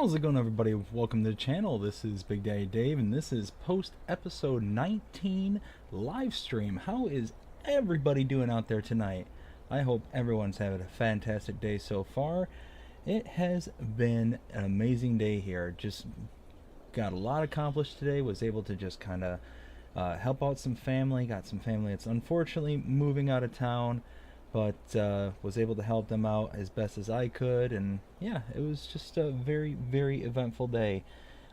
How's it going, everybody? Welcome to the channel. This is Big Daddy Dave, and this is post episode 19 live stream. How is everybody doing out there tonight? I hope everyone's having a fantastic day so far. It has been an amazing day here. Just got a lot accomplished today. Was able to just kind of help out some family. Got some family that's unfortunately moving out of town, but was able to help them out as best as I could, and yeah, it was just a very, very eventful day.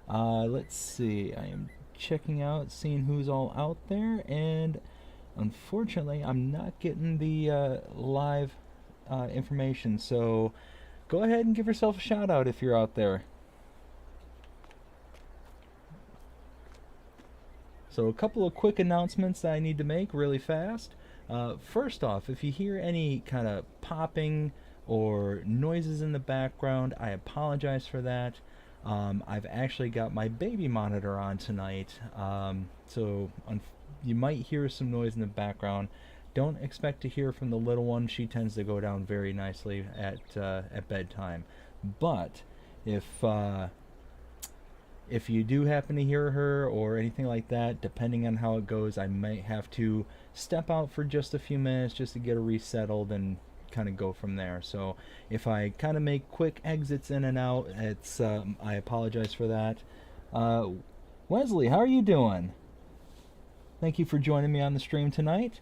Let's see, I am checking out, seeing who's all out there, and unfortunately, I'm not getting the live information, so go ahead and give yourself a shout out if you're out there. So a couple of quick announcements that I need to make really fast. First off, if you hear any kind of popping or noises in the background, I apologize for that. I've actually got my baby monitor on tonight, so you might hear some noise in the background. Don't expect to hear from the little one. She tends to go down very nicely at bedtime. But if you do happen to hear her or anything like that, depending on how it goes, I might have to step out for just a few minutes just to get her resettled and kind of go from there. So if I kind of make quick exits in and out, it's I apologize for that. Wesley, how are you doing? Thank you for joining me on the stream tonight.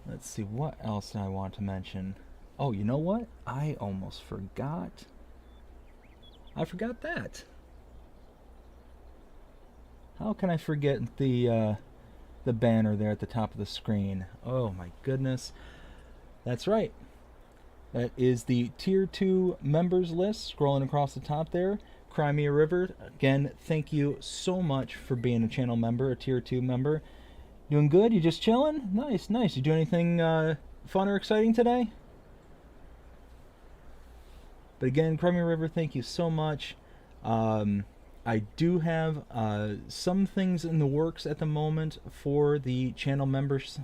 Let's see, what else I want to mention. Oh, you know what? I almost forgot. I forgot that. How can I forget the banner there at the top of the screen? Oh my goodness. That's right. That is the Tier 2 members list scrolling across the top there. Crimea River, again, thank you so much for being a channel member, a Tier 2 member. Doing good? You just chilling? Nice, nice. You do anything fun or exciting today? But again, Crimea River, thank you so much. I do have some things in the works at the moment for the channel members.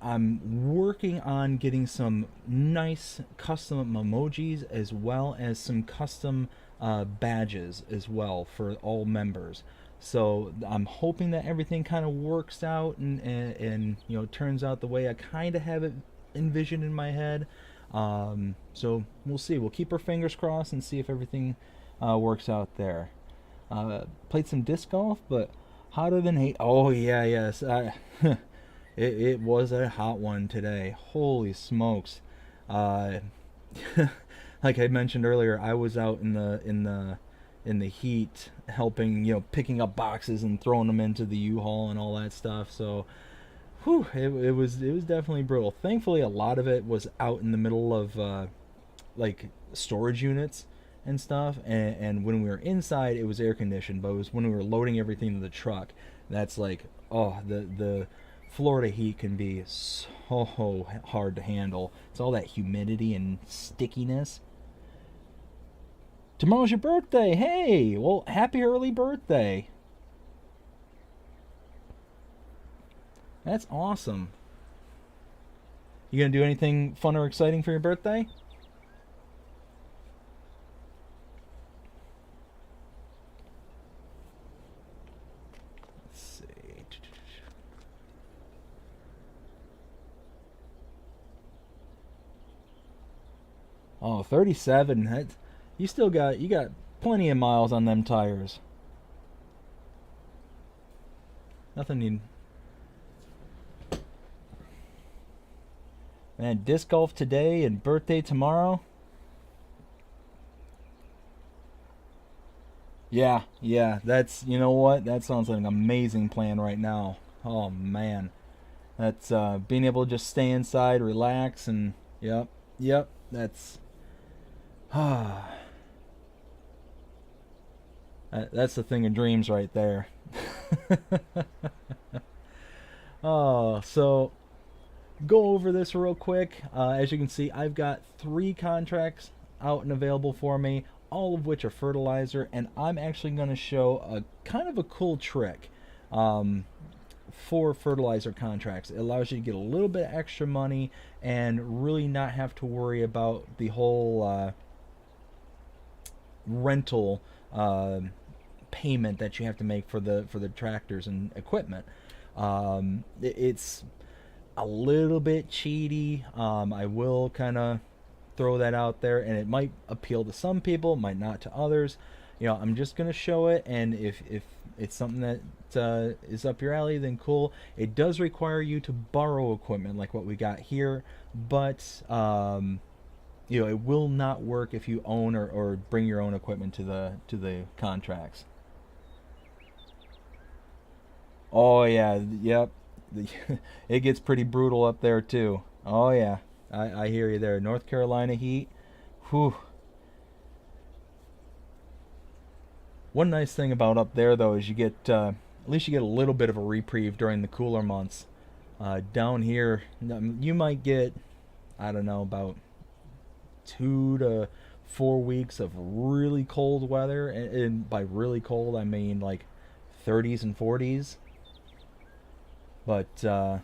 I'm working on getting some nice custom emojis as well as some custom badges as well for all members. So I'm hoping that everything kind of works out and you know, turns out the way I kind of have it envisioned in my head. So we'll see. We'll keep our fingers crossed and see if everything works out there. Played some disc golf, but hotter than hate. Oh yeah, yes. It was a hot one today. Holy smokes! Like I mentioned earlier, I was out in the heat, helping, you know, picking up boxes and throwing them into the U-Haul and all that stuff. So. Whew, it was definitely brutal. Thankfully, a lot of it was out in the middle of like storage units and stuff. And when we were inside, it was air conditioned. But it was when we were loading everything to the truck. That's like, oh, the Florida heat can be so hard to handle. It's all that humidity and stickiness. Tomorrow's your birthday. Hey, well, happy early birthday. That's awesome. You gonna do anything fun or exciting for your birthday? Let's see. Oh, 37. You got plenty of miles on them tires. Nothing you. Man, disc golf today and birthday tomorrow. Yeah, that's, you know what? That sounds like an amazing plan right now. Oh man. That's being able to just stay inside, relax, and yep, that's that's the thing of dreams right there. Oh, so go over this real quick. As you can see, I've got 3 contracts out and available for me, all of which are fertilizer, and I'm actually going to show a kind of a cool trick. for fertilizer contracts. It allows you to get a little bit extra money and really not have to worry about the whole rental payment that you have to make for the tractors and equipment. It's a little bit cheaty. I will kind of throw that out there, and it might appeal to some people, might not to others. I'm just gonna show it, and if it's something that is up your alley, then cool. It does require you to borrow equipment like what we got here, but it will not work if you own or bring your own equipment to the contracts. Oh yeah, yep. It gets pretty brutal up there too. Oh yeah, I hear you there. North Carolina heat. Whew. One nice thing about up there though is you get at least you get a little bit of a reprieve during the cooler months. Down here, you might get, I don't know, about 2 to 4 weeks of really cold weather, and by really cold I mean like 30s and 40s. But now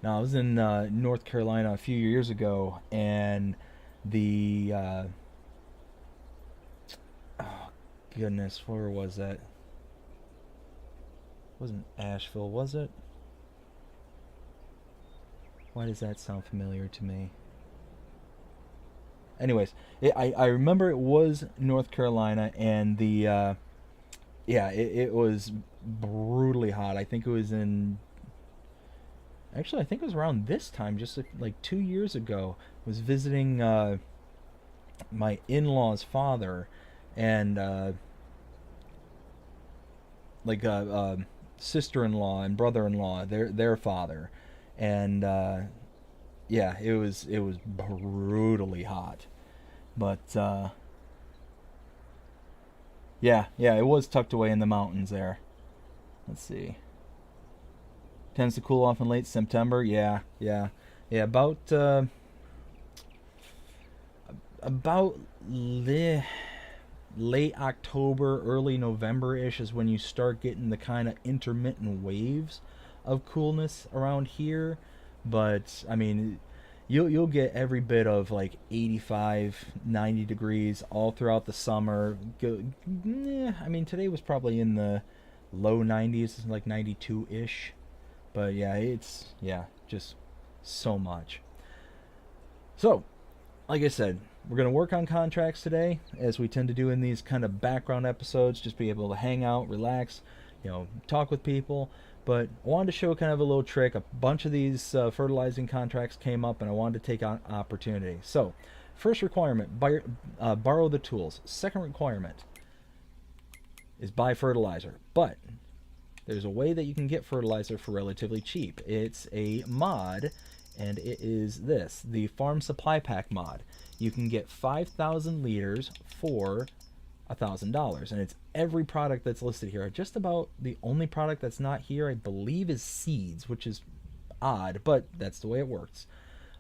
I was in North Carolina a few years ago, and the oh goodness, where was that? It wasn't Asheville, was it? Why does that sound familiar to me? Anyways, I remember it was North Carolina, and the yeah, it was brutally hot. I think it was in actually I think it was around this time, just like 2 years ago. I was visiting my in-laws' father, and like sister-in-law and brother-in-law, their father, and yeah, it was brutally hot, but yeah, it was tucked away in the mountains there. Let's see. Tends to cool off in late September. Yeah. About late October, early November ish is when you start getting the kind of intermittent waves of coolness around here. But I mean, you'll get every bit of like 85, 90 degrees all throughout the summer. I mean, today was probably in the low 90s, like 92 ish. But yeah, it's just so much. So, like I said, we're going to work on contracts today, as we tend to do in these kind of background episodes, just be able to hang out, relax, talk with people. But I wanted to show kind of a little trick. A bunch of these fertilizing contracts came up, and I wanted to take on opportunity. So, first requirement, borrow the tools. Second requirement is buy fertilizer. But there's a way that you can get fertilizer for relatively cheap. It's a mod, and it is the Farm Supply Pack mod. You can get 5,000 liters for $1,000, and it's every product that's listed here. Just about the only product that's not here, I believe, is seeds, which is odd, but that's the way it works.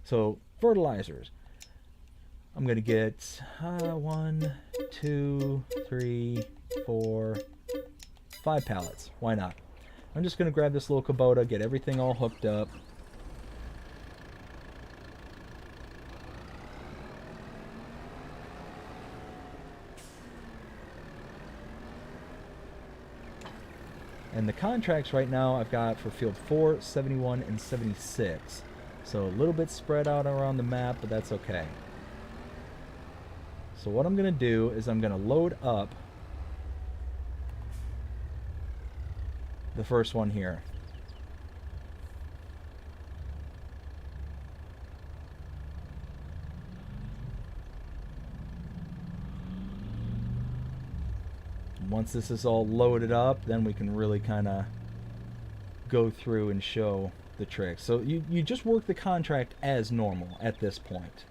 So fertilizers, I'm gonna get 1, 2, 3, 4, 5 pallets. Why not? I'm just gonna grab this little Kubota, get everything all hooked up. And the contracts right now I've got for field 4, 71, and 76. So a little bit spread out around the map, but that's okay. So what I'm going to do is I'm going to load up the first one here. Once this is all loaded up, then we can really kind of go through and show the tricks. So you just work the contract as normal at this point.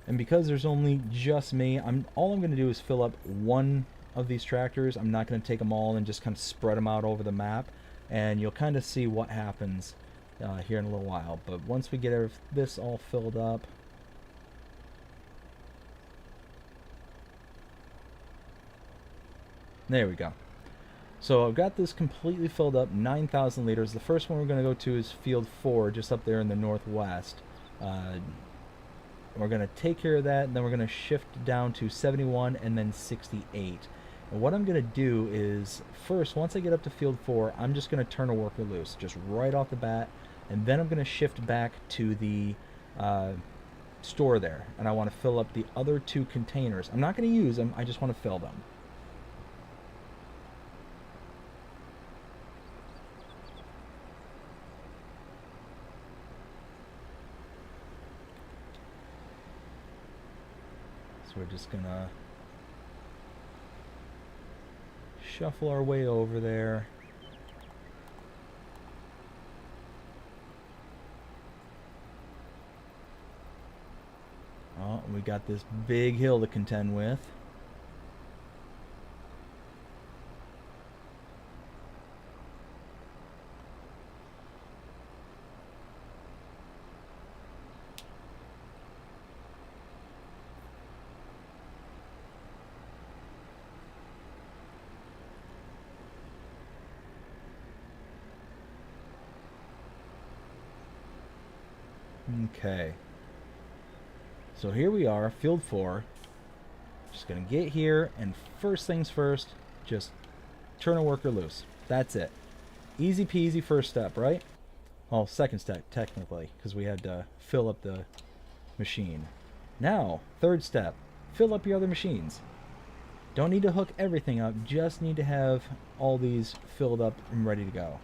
And because there's only just me, all I'm going to do is fill up one of these tractors. I'm not going to take them all and just kind of spread them out over the map. And you'll kind of see what happens here in a little while. But once we get this all filled up, there we go. So I've got this completely filled up, 9,000 liters. The first one we're going to go to is field 4, just up there in the northwest. We're going to take care of that, and then we're going to shift down to 71 and then 68. And what I'm going to do is, first, once I get up to field 4, I'm just going to turn a worker loose, just right off the bat. And then I'm going to shift back to the store there, and I want to fill up the other 2 containers. I'm not going to use them, I just want to fill them. So we're just going to shuffle our way over there. Oh, we got this big hill to contend with. Okay. So here we are, field 4. Just gonna get here, and first things first, just turn a worker loose. That's it. Easy peasy first step, right? Well, second step, technically, because we had to fill up the machine. Now, third step, fill up your other machines. Don't need to hook everything up, just need to have all these filled up and ready to go.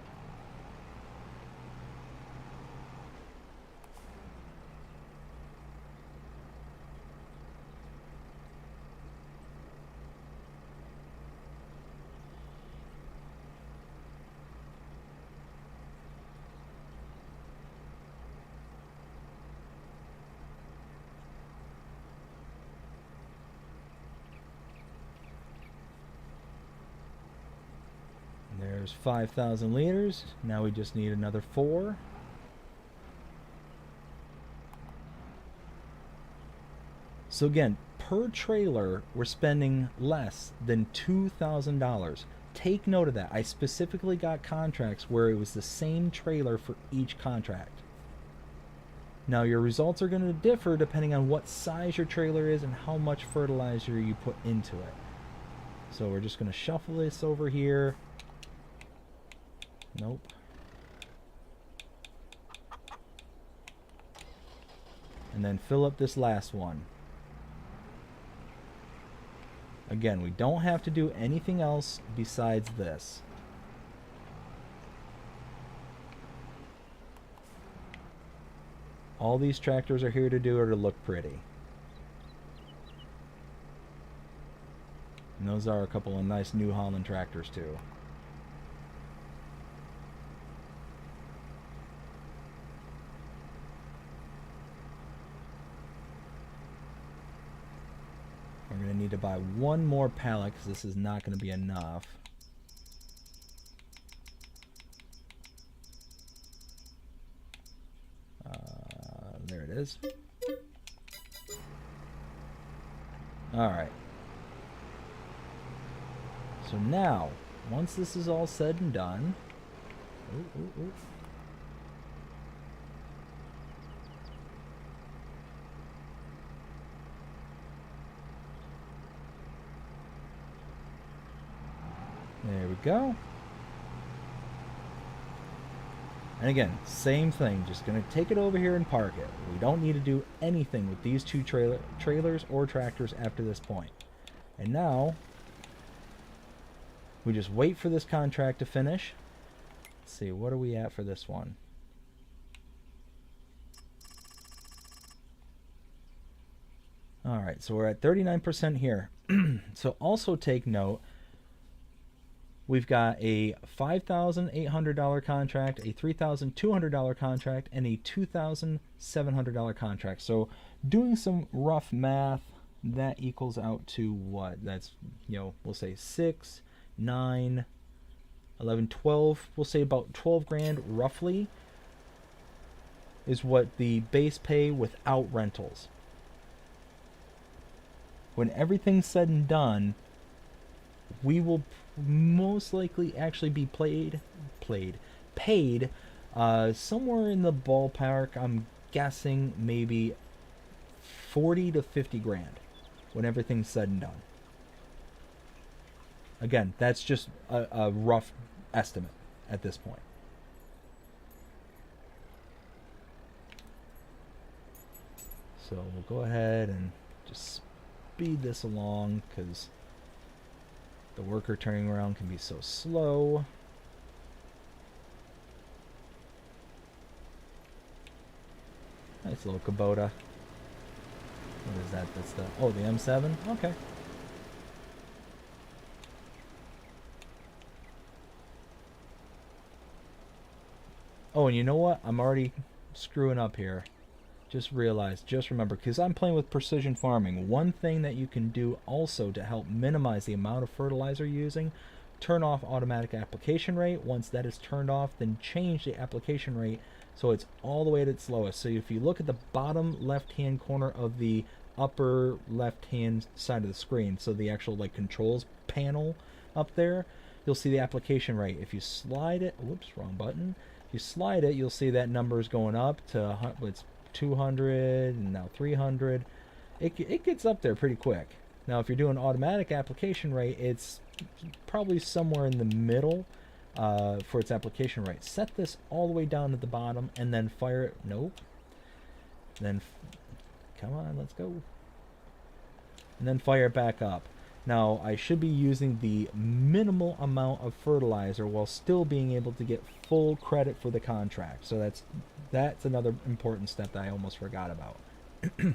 There's 5,000 liters. Now we just need another 4. So again, per trailer, we're spending less than $2,000. Take note of that. I specifically got contracts where it was the same trailer for each contract. Now your results are going to differ depending on what size your trailer is and how much fertilizer you put into it. So we're just going to shuffle this over here. Nope. And then fill up this last one. Again, we don't have to do anything else besides this. All these tractors are here to do are to look pretty. And those are a couple of nice New Holland tractors too. We're going to need to buy one more pallet because this is not going to be enough. There it is. Alright. So now, once this is all said and done... There we go. And again, same thing, just going to take it over here and park it. We don't need to do anything with these 2 trailers or tractors after this point. And now, we just wait for this contract to finish. Let's see, what are we at for this one? Alright, so we're at 39% here. So also take note, we've got a $5,800 contract, a $3,200 contract, and a $2,700 contract. So doing some rough math, that equals out to what? That's, you know, we'll say 6, 9, 11, 12. We'll say about 12 grand roughly is what the base pay without rentals. When everything's said and done, we will most likely actually be paid somewhere in the ballpark. I'm guessing maybe 40 to 50 grand when everything's said and done. Again, that's just a rough estimate at this point. So we'll go ahead and just speed this along because the worker turning around can be so slow. Nice little Kubota. What is that? That's the... Oh, the M7? Okay. Oh, and you know what? I'm already screwing up here. Just remember, because I'm playing with precision farming, one thing that you can do also to help minimize the amount of fertilizer you're using, turn off automatic application rate. Once that is turned off, then change the application rate so it's all the way at its lowest. So if you look at the bottom left-hand corner of the upper left-hand side of the screen, so the actual like controls panel up there, you'll see the application rate. If you slide it, whoops, wrong button. If you slide it, you'll see that number is going up to it's 200 and now 300. It gets up there pretty quick. Now if you're doing automatic application rate, it's probably somewhere in the middle for its application rate. Set this all the way down at the bottom and then fire it. Nope. Then come on, let's go. And then fire it back up. Now I should be using the minimal amount of fertilizer while still being able to get full credit for the contract. So that's another important step that I almost forgot about. Let's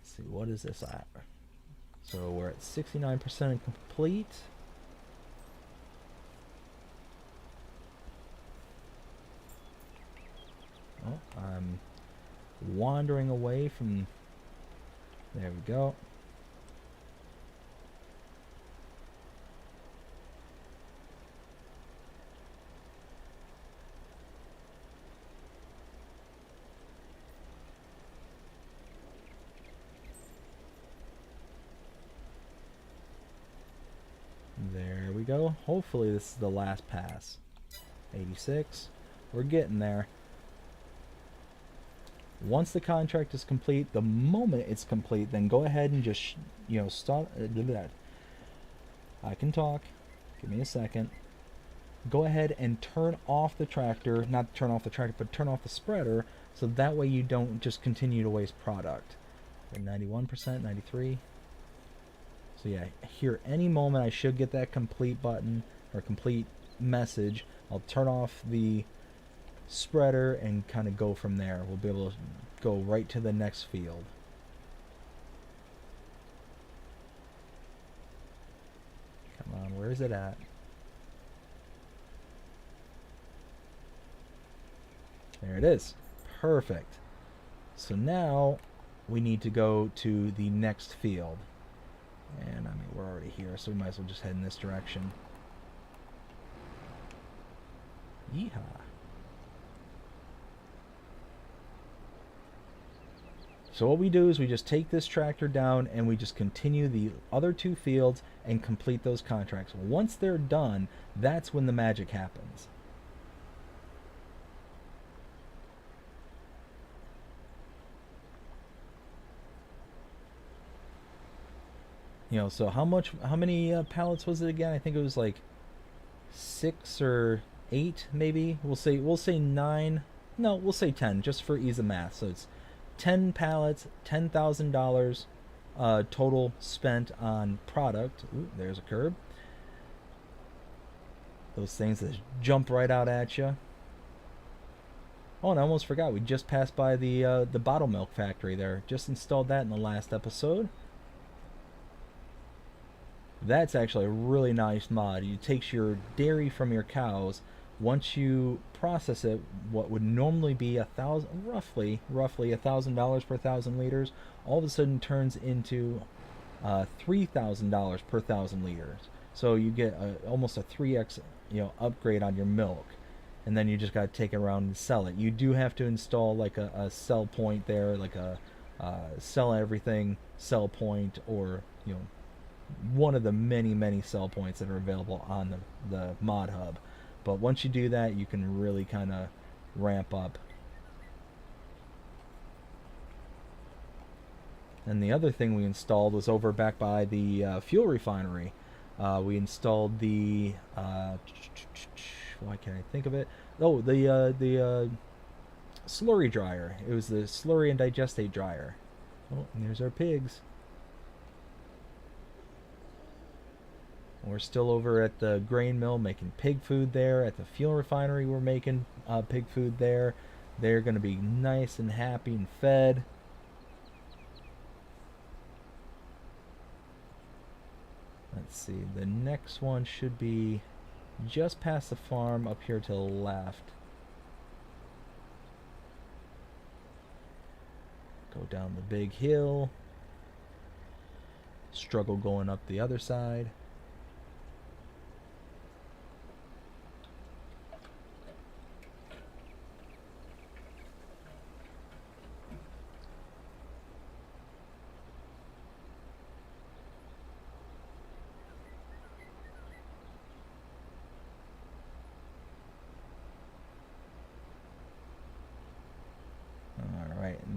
see, what is this at? So we're at 69% complete. Oh, I'm wandering away from... There we go. There we go. Hopefully this is the last pass. 86. We're getting there. Once the contract is complete, the moment it's complete, then go ahead and just, start. I can talk. Give me a second. Go ahead and turn off the tractor. Not turn off the tractor, but turn off the spreader, so that way you don't just continue to waste product. 91%, 93. So yeah, here any moment I should get that complete button or complete message. I'll turn off the spreader and kind of go from there. We'll be able to go right to the next field. Come on, where is it at? There it is. Perfect. So now we need to go to the next field. And I mean, we're already here, so we might as well just head in this direction. Yeehaw. So what we do is we just take this tractor down and we just continue the other two fields and complete those contracts. Once they're done, that's when the magic happens. So how many pallets was it again? I think it was like 6 or 8 maybe. We'll say 9. No, we'll say 10 just for ease of math. So it's 10 pallets, $10,000 total spent on product. Ooh, there's a curb. Those things that jump right out at you. Oh, and I almost forgot. We just passed by the bottle milk factory there. Just installed that in the last episode. That's actually a really nice mod. It takes your dairy from your cows. Once you process it, what would normally be roughly $1,000 per 1,000 liters, all of a sudden turns into $3,000 per 1,000 liters. So you get almost a 3x upgrade on your milk, and then you just got to take it around and sell it. You do have to install like a sell point there, like a sell everything, sell point, or one of the many sell points that are available on the mod hub. But once you do that, you can really kind of ramp up. And the other thing we installed was over back by the fuel refinery. We installed the why can't I think of it? Oh, the slurry dryer. It was the slurry and digestate dryer. Oh, and there's our pigs. We're still over at the grain mill making pig food there. At the fuel refinery, we're making pig food there. They're going to be nice and happy and fed. Let's see, the next one should be just past the farm up here to the left. Go down the big hill. Struggle going up the other side.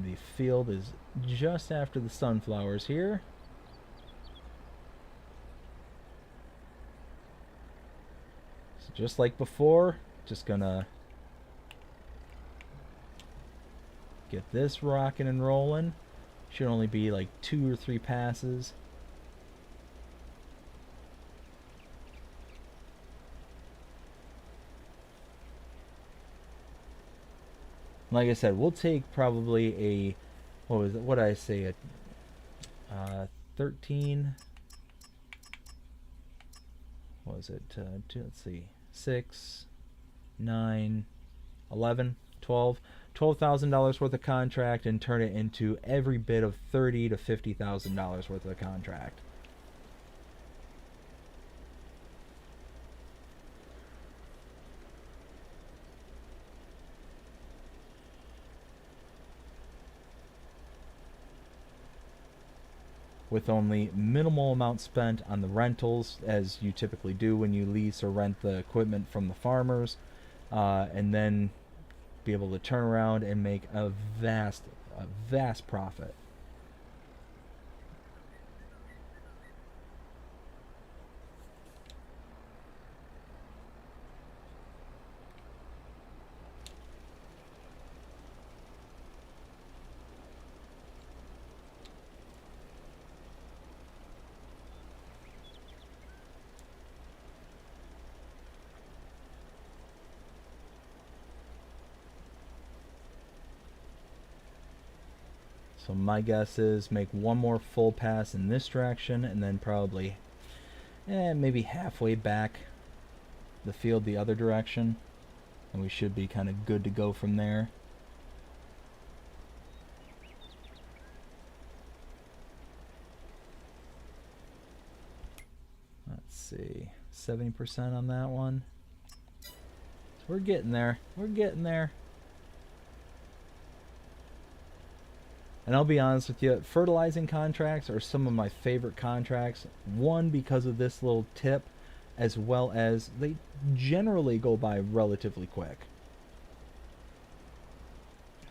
The field is just after the sunflowers here. So just like before, just gonna get this rocking and rolling. Should only be like 2 or 3 passes. Like I said, we'll take probably a, what did I say, a 13, what was it, let's see, 6, 9, 11, 12, $12,000 worth of contract and turn it into every bit of $30,000 to $50,000 worth of the contract. With only minimal amount spent on the rentals, as you typically do when you lease or rent the equipment from the farmers, and then be able to turn around and make a vast profit. So my guess is make one more full pass in this direction and then probably maybe halfway back the field the other direction, and we should be kind of good to go from there. Let's see, 70% on that one. So we're getting there. We're getting there. And I'll be honest with you, fertilizing contracts are some of my favorite contracts. One, because of this little tip, as well as they generally go by relatively quick.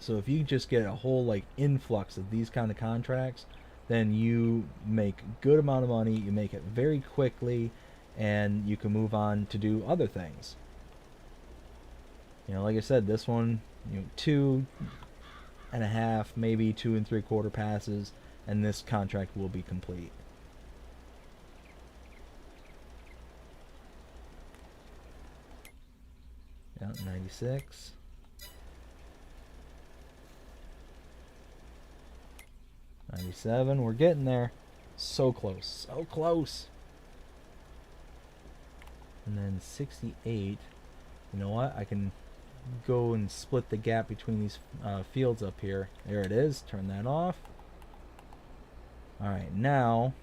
So if you just get a whole like influx of these kind of contracts, then you make good amount of money, you make it very quickly, and you can move on to do other things. Like I said, this one, 2.5, maybe 2 3/4 passes, and this contract will be complete. Yeah, 96. 97, we're getting there. So close, so close. And then 68. You know what? I can go and split the gap between these fields up here. There it is. Turn that off. Alright, now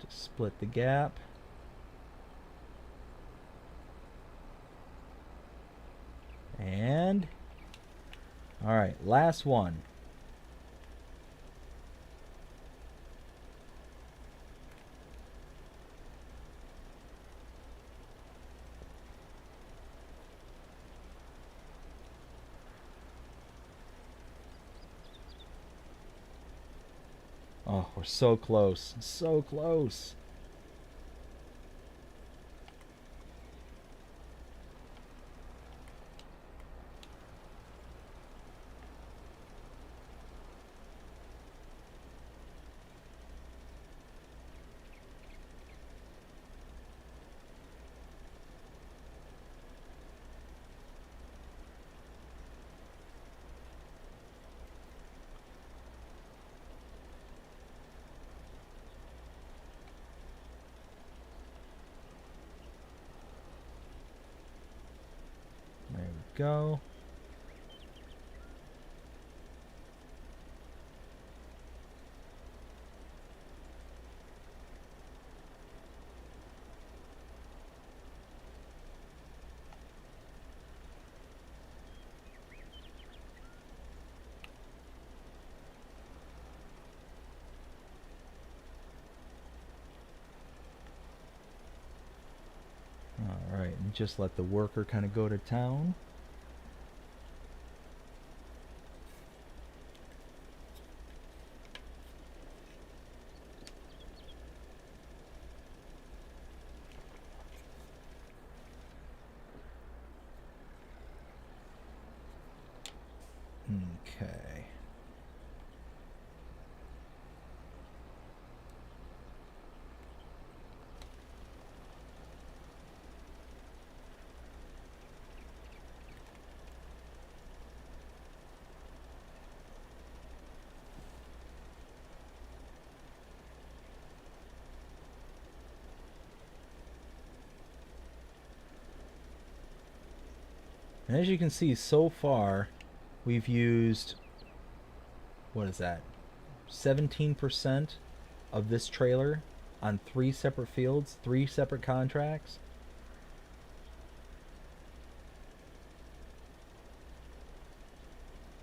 to split the gap. end. All right, last one. Oh, we're so close. So close. There we go. All right, and just let the worker kind of go to town. Okay. And as you can see, so far, we've used, what is that, 17% of this trailer on 3 separate fields, 3 separate contracts.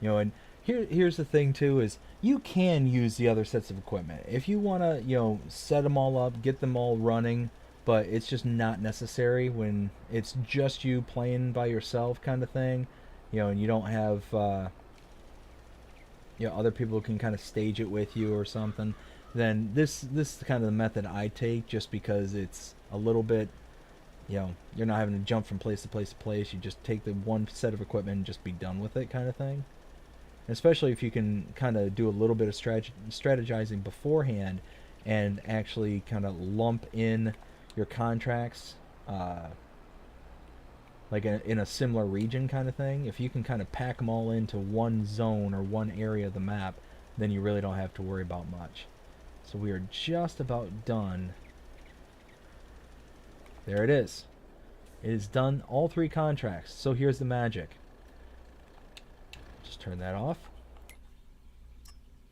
You know, and here's the thing too, is you can use the other sets of equipment if you want to, you know, set them all up, get them all running, but it's just not necessary when it's just you playing by yourself kind of thing, you know, and you don't have you know, other people can kind of stage it with you or something. Then this is kind of the method I take, just because it's a little bit, you know, you're not having to jump from place to place to place. You just take the one set of equipment and just be done with it kind of thing. Especially if you can kind of do a little bit of strategizing beforehand and actually kind of lump in your contracts, like in a similar region kind of thing. If you can kind of pack them all into one zone or one area of the map, then you really don't have to worry about much. So we are just about done. There it is. It is done, all 3 contracts. So here's the magic. Just turn that off.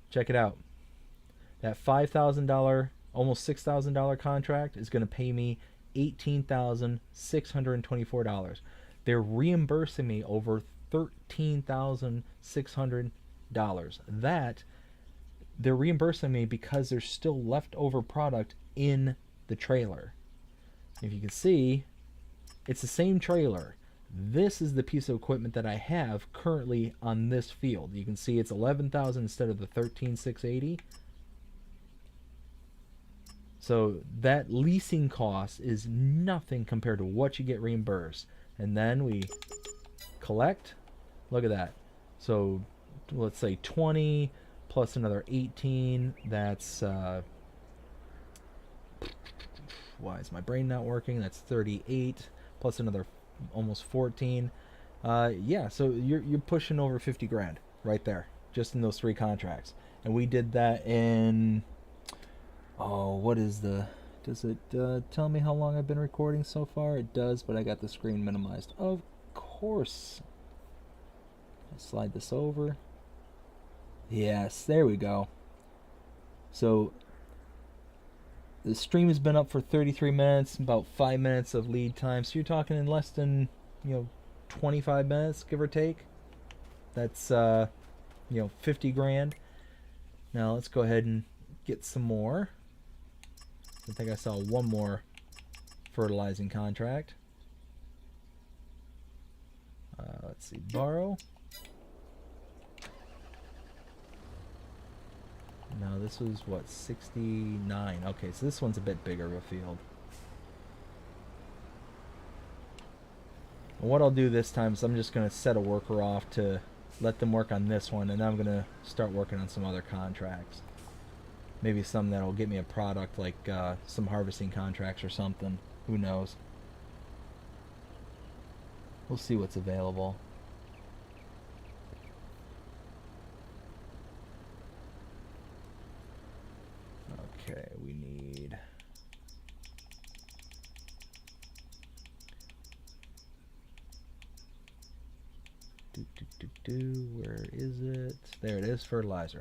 Check it out. That $5,000, almost $6,000 contract is going to pay me $18,624. They're reimbursing me over $13,600. That they're reimbursing me because there's still leftover product in the trailer. If you can see, it's the same trailer. This is the piece of equipment that I have currently on this field. You can see it's 11,000 instead of the 13,680. So that leasing cost is nothing compared to what you get reimbursed. And then we collect. Look at that. So let's say 20 plus another 18. That's why is my brain not working? That's 38 plus another almost 14. Yeah, so you're pushing over 50 grand right there, just in those 3 contracts. And we did that in, oh, what is the, does it tell me how long I've been recording so far? It does, but I got the screen minimized. Of course. I'll slide this over. Yes, there we go. So the stream has been up for 33 minutes, about 5 minutes of lead time. So you're talking in less than, you know, 25 minutes, give or take. That's 50 grand. Now let's go ahead and get some more. I think I saw one more fertilizing contract. Let's see, borrow. No, this was what, 69. Okay, so this one's a bit bigger of a field. And what I'll do this time is I'm just going to set a worker off to let them work on this one, and then I'm going to start working on some other contracts. Maybe some that'll get me a product, like some harvesting contracts or something. Who knows? We'll see what's available. Okay, we need... Where is it? There it is, fertilizer.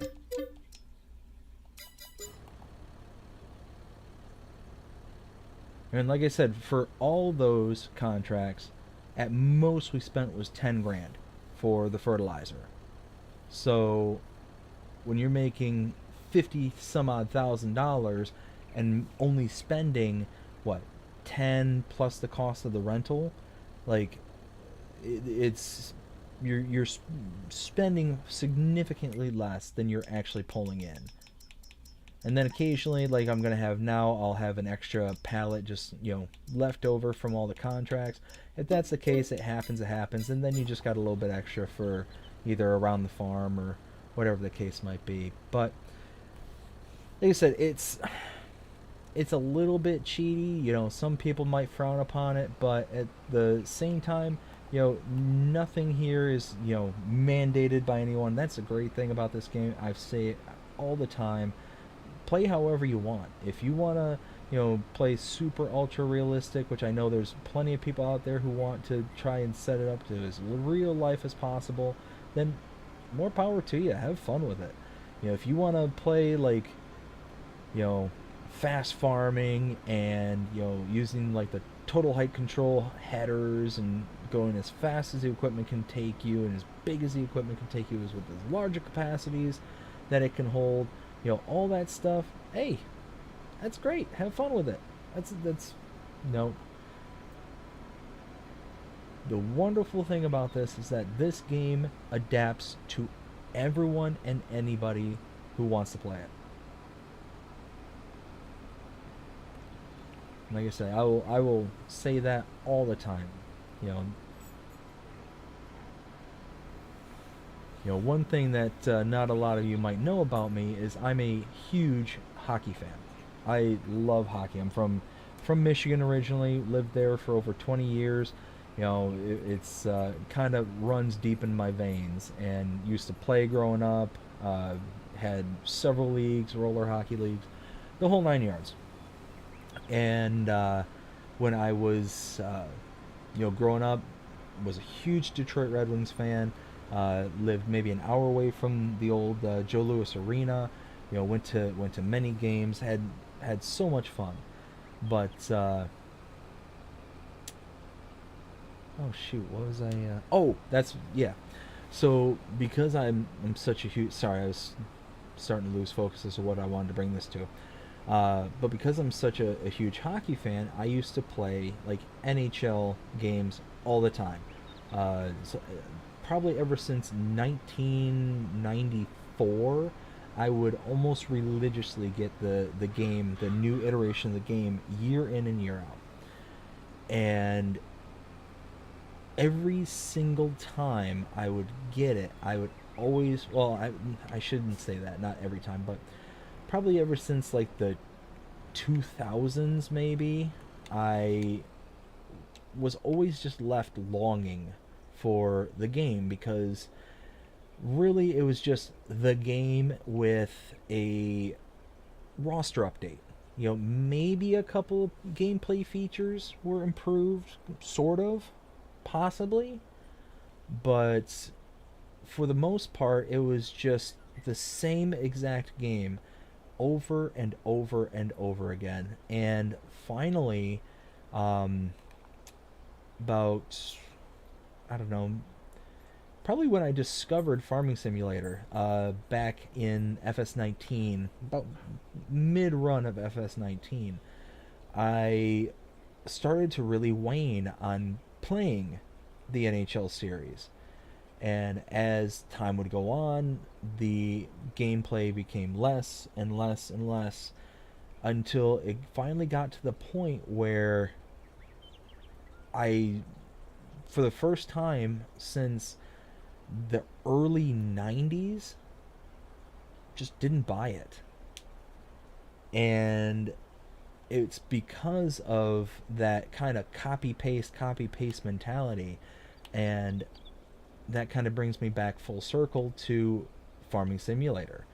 And like I said, for all those contracts, at most we spent was 10 grand for the fertilizer. So when you're making 50 some odd $1,000 and only spending what, 10 plus the cost of the rental, like it's you're spending significantly less than you're actually pulling in. And then occasionally, like I'm gonna have now, I'll have an extra pallet just left over from all the contracts. If that's the case, it happens, and then you just got a little bit extra for either around the farm or whatever the case might be. But like I said, it's a little bit cheaty. Some people might frown upon it, but at the same time, nothing here is mandated by anyone. That's a great thing about this game. I say it all the time. Play however you want. If you want to play super ultra realistic, which I know there's plenty of people out there who want to try and set it up to as real life as possible, then more power to you. Have fun with it. If you want to play like fast farming and using like the total height control headers and going as fast as the equipment can take you and as big as the equipment can take you, as with as larger capacities that it can hold, all that stuff, hey, that's great. Have fun with it. That's the wonderful thing about this is that this game adapts to everyone and anybody who wants to play it. Like I said, I will say that all the time. One thing that not a lot of you might know about me is I'm a huge hockey fan. I love hockey. I'm from Michigan originally, lived there for over 20 years. It's kind of runs deep in my veins, and used to play growing up. Had several leagues, roller hockey leagues, the whole 9 yards. And when I was growing up, was a huge Detroit Red Wings fan. Lived maybe an hour away from the old Joe Louis Arena. Went to many games. Had so much fun. But oh shoot, what was I? Oh, that's yeah. So because I'm such a huge, sorry, I was starting to lose focus as to what I wanted to bring this to. But because I'm such a huge hockey fan, I used to play like NHL games all the time. Probably ever since 1994, I would almost religiously get the game, the new iteration of the game, year in and year out. And every single time I would get it, I would always, well, I shouldn't say that, not every time, but probably ever since like the 2000s maybe, I was always just left longing for the game, because really it was just the game with a roster update. Maybe a couple of gameplay features were improved, sort of, possibly, but for the most part it was just the same exact game over and over and over again. And finally, about I don't know, probably when I discovered Farming Simulator back in FS19, about mid run of FS19, I started to really wane on playing the NHL series. And as time would go on, the gameplay became less and less and less until it finally got to the point where I, for the first time since the early 90s, just didn't buy it. And it's because of that kind of copy paste mentality. And that kind of brings me back full circle to Farming Simulator.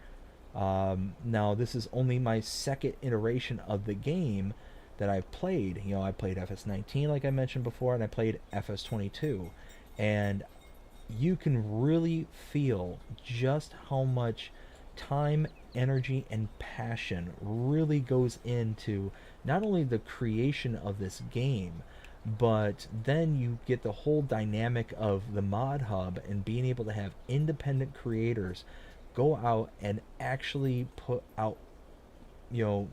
Now, this is only my second iteration of the game that I've played. You know, I played FS19, like I mentioned before, and I played FS22. And you can really feel just how much time, energy, and passion really goes into not only the creation of this game, but then you get the whole dynamic of the mod hub and being able to have independent creators go out and actually put out, you know,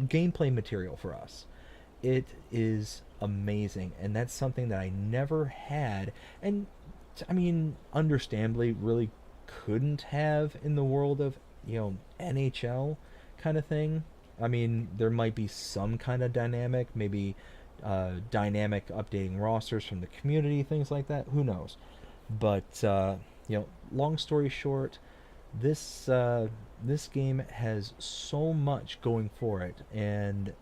gameplay material for us. It is amazing, and that's something that I never had, and I mean, understandably, really couldn't have in the world of, you know, NHL kind of thing. I mean, there might be some kind of dynamic, maybe dynamic updating rosters from the community, things like that. Who knows? But you know, long story short, this game has so much going for it, and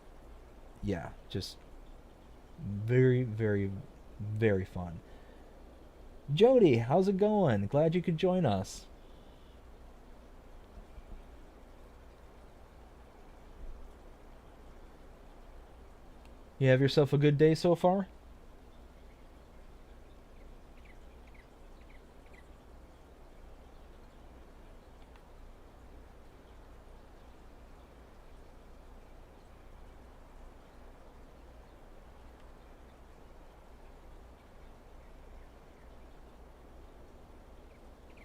yeah, just very, very, very fun. Jody, how's it going? Glad you could join us. You have yourself a good day so far?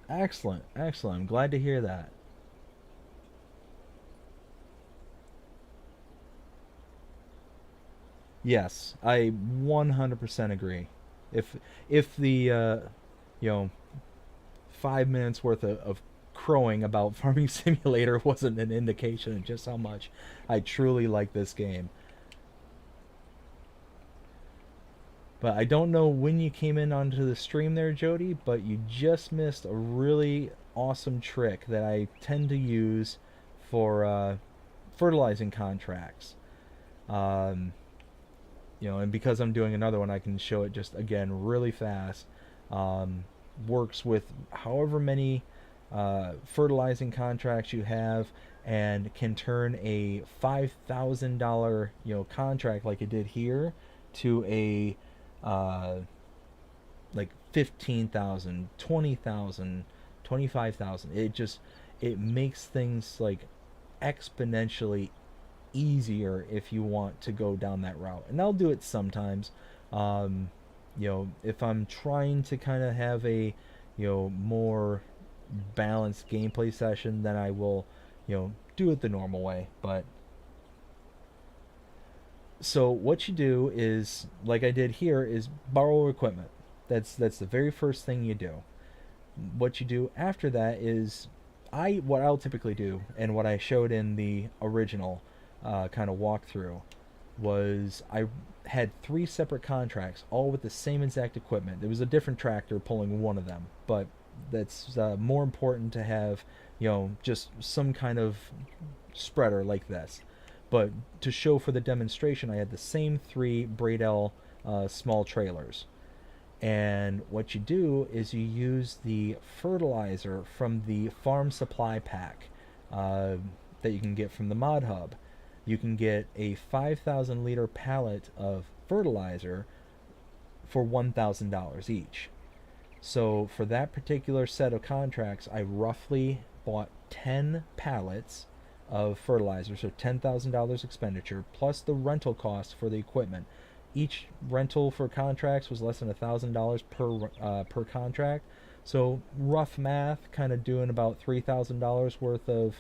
Excellent, excellent. I'm glad to hear that. Yes, I 100% agree. If the you know, 5 minutes worth of crowing about Farming Simulator wasn't an indication of just how much I truly like this game. But I don't know when you came in onto the stream there, Jody, but you just missed a really awesome trick that I tend to use for fertilizing contracts. Um, you know, and because I'm doing another one, I can show it just again really fast. Um, Works with however many fertilizing contracts you have, and can turn a $5,000 contract like it did here to a uh, like 15,000, 20,000, 25,000. It makes things like exponentially easier if you want to go down that route. And I'll do it sometimes. Um, if I'm trying to kind of have a, more balanced gameplay session, then I will, do it the normal way. But so what you do is, like I did here, is borrow equipment. That's the very first thing you do. What you do after that is, what I'll typically do, and what I showed in the original kind of walkthrough, was I had three separate contracts, all with the same exact equipment. There was a different tractor pulling one of them, but that's more important to have, just some kind of spreader like this. But to show for the demonstration, I had the same three Braidel small trailers. And what you do is you use the fertilizer from the farm supply pack uh, that you can get from the mod hub. You can get a 5,000 liter pallet of fertilizer for $1,000 each. So for that particular set of contracts, I roughly bought 10 pallets of fertilizer, so $10,000 expenditure plus the rental cost for the equipment. each rental for contracts was less than $1,000 per contract. So rough math, kind of doing about $3,000 worth of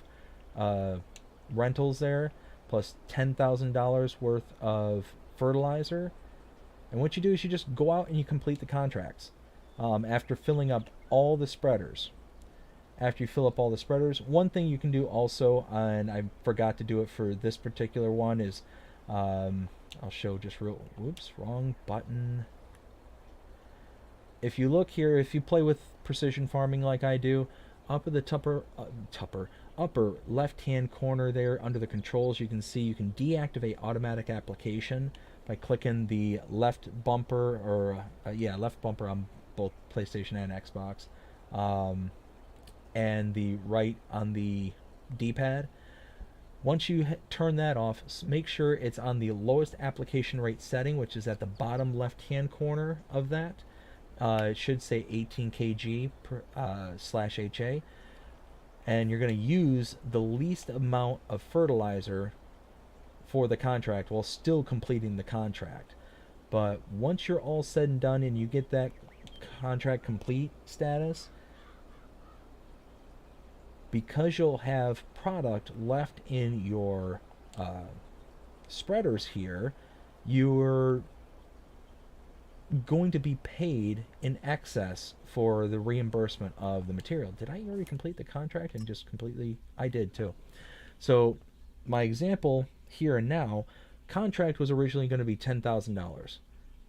uh, rentals there, plus $10,000 worth of fertilizer. And what you do is you just go out and you complete the contracts after filling up all the spreaders. After you fill up all the spreaders, one thing you can do also, and I forgot to do it for this particular one, is I'll show just real. Whoops, wrong button. If you look here, if you play with precision farming like I do, up at the upper left-hand corner there under the controls, you can see you can deactivate automatic application by clicking the left bumper, or left bumper on both PlayStation and Xbox, and the right on the D-pad. Once you turn that off, make sure it's on the lowest application rate setting, which is at the bottom left-hand corner of that. It should say 18 kg per, /HA. And you're going to use the least amount of fertilizer for the contract while still completing the contract. But once you're all said and done and you get that contract complete status, because you'll have product left in your spreaders here, you're going to be paid in excess for the reimbursement of the material. Did I already complete the contract and just completely? I did too. So my example here and now, contract was originally going to be $10,000.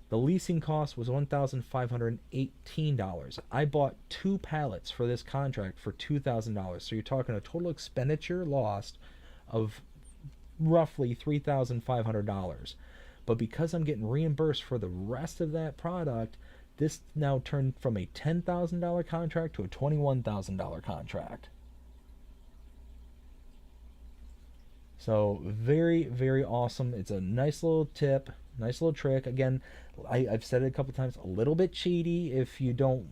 The leasing cost was $1,518. I bought 2 pallets for this contract for $2,000. So you're talking a total expenditure lost of roughly $3,500. But because I'm getting reimbursed for the rest of that product, this now turned from a $10,000 contract to a $21,000 contract. So very, very awesome. It's a nice little tip, nice little trick. Again, I've said it a couple times, a little bit cheaty if you don't,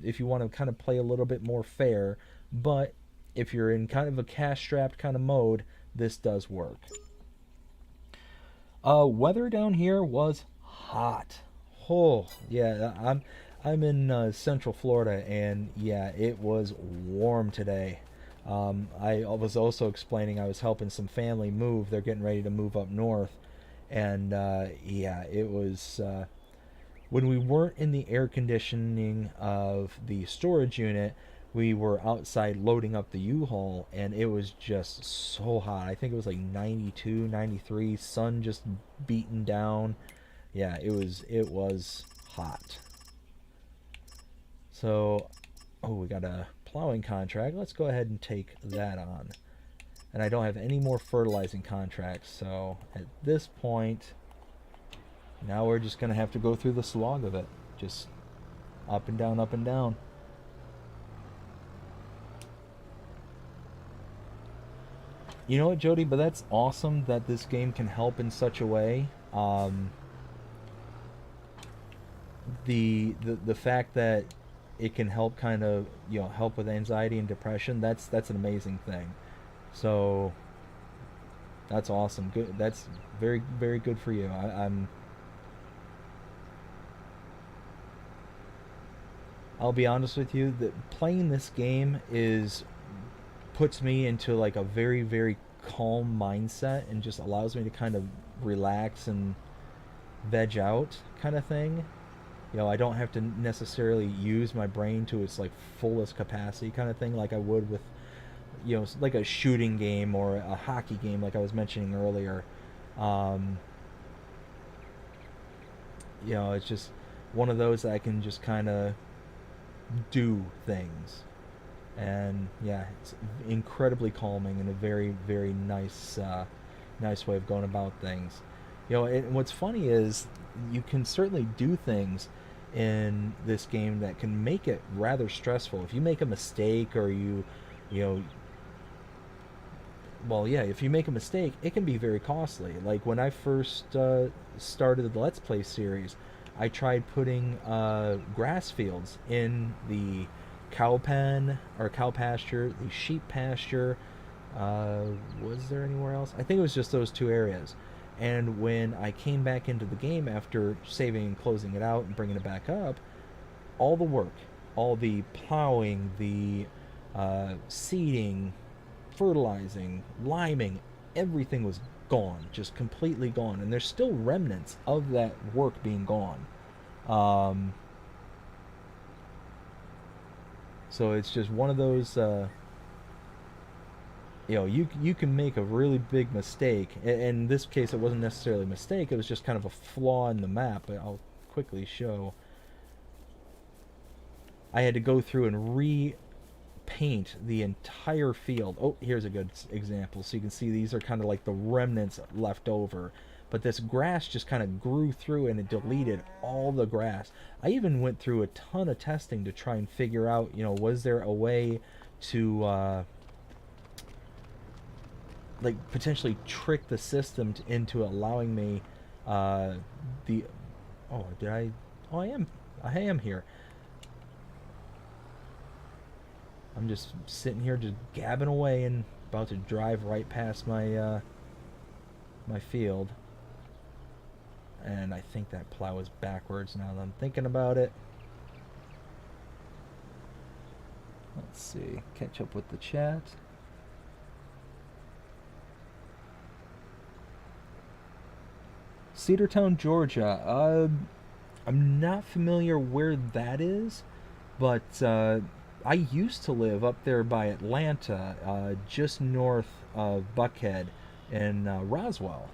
if you want to kind of play a little bit more fair. But if you're in kind of a cash-strapped kind of mode, this does work. Weather down here was hot. Oh yeah, I'm in Central Florida, and yeah, it was warm today. I was also explaining I was helping some family move. They're getting ready to move up north, and yeah, it was when we weren't in the air conditioning of the storage unit. We were outside loading up the U-Haul, and it was just so hot. I think it was like 92, 93, sun just beating down. Yeah, it was hot. So, oh, we got a plowing contract. Let's go ahead and take that on. And I don't have any more fertilizing contracts, so at this point, now we're just going to have to go through the slog of it. Just up and down, up and down. You know what, Jody? But that's awesome that this game can help in such a way. The fact that it can help kind of help with anxiety and depression. That's an amazing thing. So that's awesome. Good. That's very, very good for you. I'll be honest with you. That playing this game puts me into like a very, very calm mindset and just allows me to kind of relax and veg out kind of thing. I don't have to necessarily use my brain to its like fullest capacity kind of thing like I would with like a shooting game or a hockey game like I was mentioning earlier. It's just one of those that I can just kind of do things. And yeah, it's incredibly calming and a very, very nice way of going about things. And what's funny is you can certainly do things in this game that can make it rather stressful. If you make a mistake or if you make a mistake, it can be very costly. Like when I first started the Let's Play series, I tried putting grass fields in the cow pen or cow pasture, the sheep pasture. Was there anywhere else? I think it was just those 2 areas. And when I came back into the game after saving and closing it out and bringing it back up, all the work, all the plowing, the seeding, fertilizing, liming, everything was gone, just completely gone. And there's still remnants of that work being gone. Um, so it's just one of those. You can make a really big mistake. In this case, it wasn't necessarily a mistake. It was just kind of a flaw in the map. I'll quickly show. I had to go through and repaint the entire field. Oh, here's a good example. So you can see these are kind of like the remnants left over. But this grass just kind of grew through and it deleted all the grass. I even went through a ton of testing to try and figure out, was there a way to like potentially trick the system into allowing me the oh did I oh I am here. I'm just sitting here just gabbing away and about to drive right past my field. And I think that plow is backwards now that I'm thinking about it. Let's see. Catch up with the chat. Cedartown, Georgia. I'm not familiar where that is, but I used to live up there by Atlanta, just north of Buckhead in Roswell.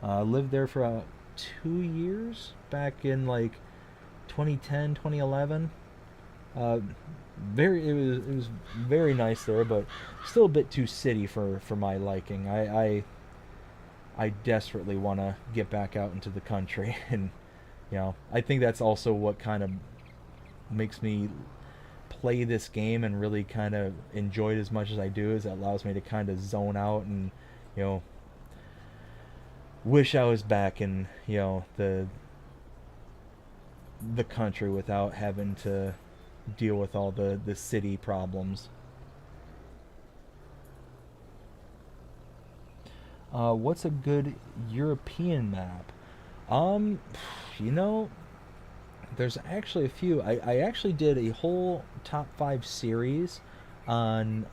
Lived there for 2 years back in like 2010, 2011. It was very nice there, but still a bit too city for my liking. I desperately want to get back out into the country, and I think that's also what kind of makes me play this game and really kind of enjoy it as much as I do. Is it allows me to kind of zone out and wish I was back in the country without having to deal with all the city problems. What's a good European map? Um, you know, there's actually a few. I actually did a whole top five series on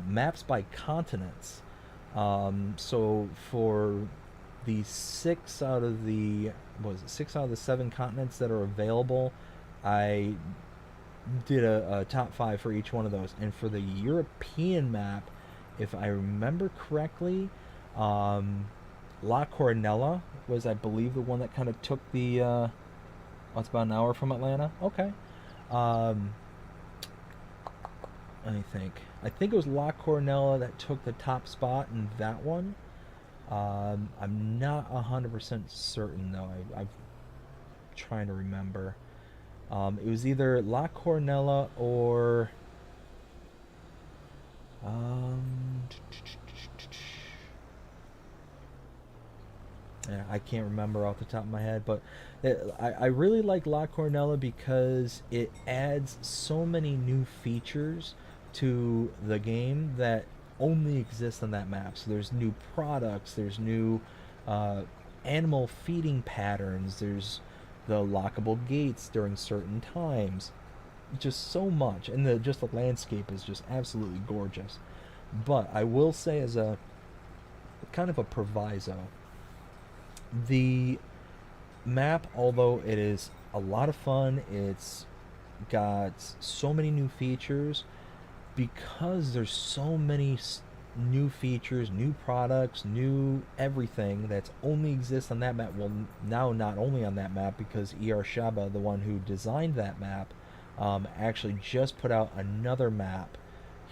maps by continents. So for the six out of the seven continents that are available, I did a top five for each one of those. And for the European map, if I remember correctly, um, La Coronella was, I believe, the one that kind of took the. It's about an hour from Atlanta. Okay. Um, Let me think. I think it was La Coronella that took the top spot in that one. I'm not 100% certain though. I'm trying to remember. It was either La Coronella or um, yeah, I can't remember off the top of my head, but I really like La Cornella because it adds so many new features to the game that only exist on that map. So there's new products, there's new uh, animal feeding patterns, there's the lockable gates during certain times. Just so much, and the landscape is just absolutely gorgeous. But I will say, as a kind of a proviso, the map, although it is a lot of fun, it's got so many new features. Because there's so many new features, new products, new everything that's only exists on that map. Well, now not only on that map, because Shaba, the one who designed that map, actually just put out another map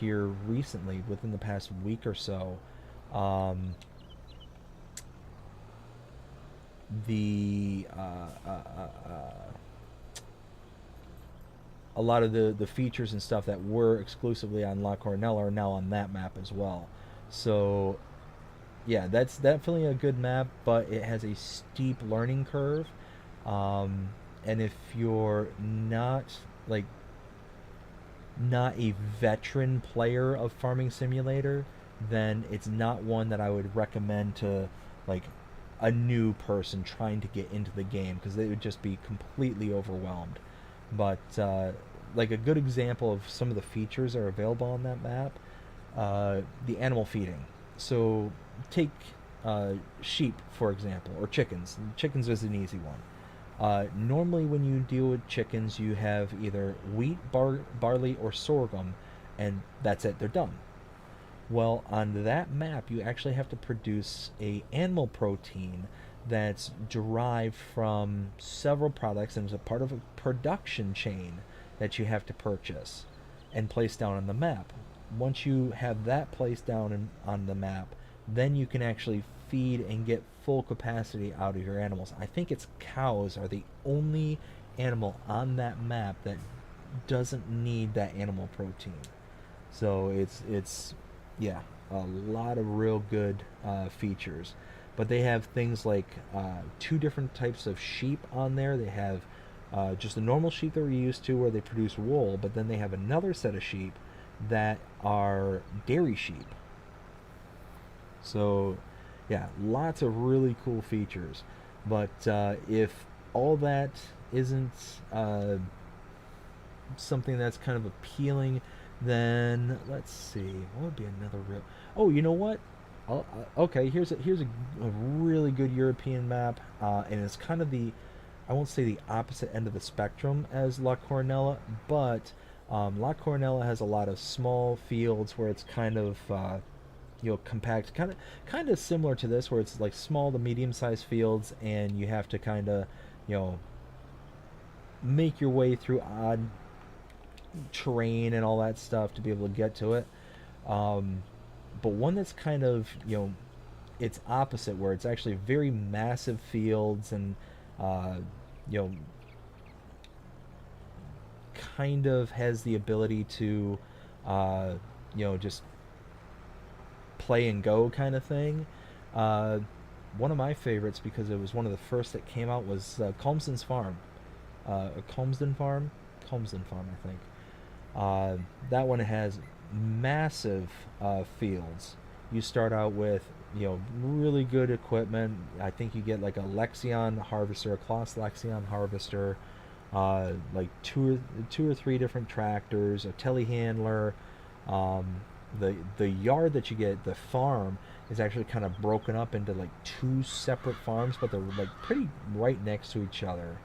here recently, within the past week or so. Um, the A lot of the features and stuff that were exclusively on La Coronella are now on that map as well. So yeah, that's definitely a good map, but it has a steep learning curve. And if you're like not a veteran player of Farming Simulator, then it's not one that I would recommend to like a new person trying to get into the game, because they would just be completely overwhelmed. But like a good example of some of the features that are available on that map, the animal feeding. So take sheep, for example, or chickens. Chickens is an easy one. Normally, when you deal with chickens, you have either wheat, barley, or sorghum, and that's it. They're done. Well, on that map, you actually have to produce a animal protein that's derived from several products and is a part of a production chain that you have to purchase and place down on the map. Once you have that placed down on the map, then you can actually feed and get full capacity out of your animals. I think it's cows are the only animal on that map that doesn't need that animal protein. So it's yeah, a lot of real good features. But they have things like two different types of sheep on there. They have just the normal sheep that we're used to, where they produce wool, but then they have another set of sheep that are dairy sheep. So, yeah, lots of really cool features. But if all that isn't something that's kind of appealing, then let's see. What would be another real? Oh, you know what? Okay, here's a really good European map, and it's kind of the, I won't say the opposite end of the spectrum as La Coronella, but La Coronella has a lot of small fields where it's kind of compact, kind of similar to this, where it's like small to medium sized fields, and you have to kind of you know make your way through odd terrain and all that stuff to be able to get to it. Um, but one that's kind of it's opposite, where it's actually very massive fields and uh, you know kind of has the ability to uh, just play and go kind of thing. Uh, One of my favorites, because it was one of the first that came out, was Calmsden's Farm. Calmsden Farm, I think. That one has massive fields. You start out with really good equipment. I think you get like a Lexion harvester, a Kloss Lexion harvester, like two or three different tractors, a telehandler. The yard that you get, the farm, is actually kind of broken up into like two separate farms, but they're like pretty right next to each other.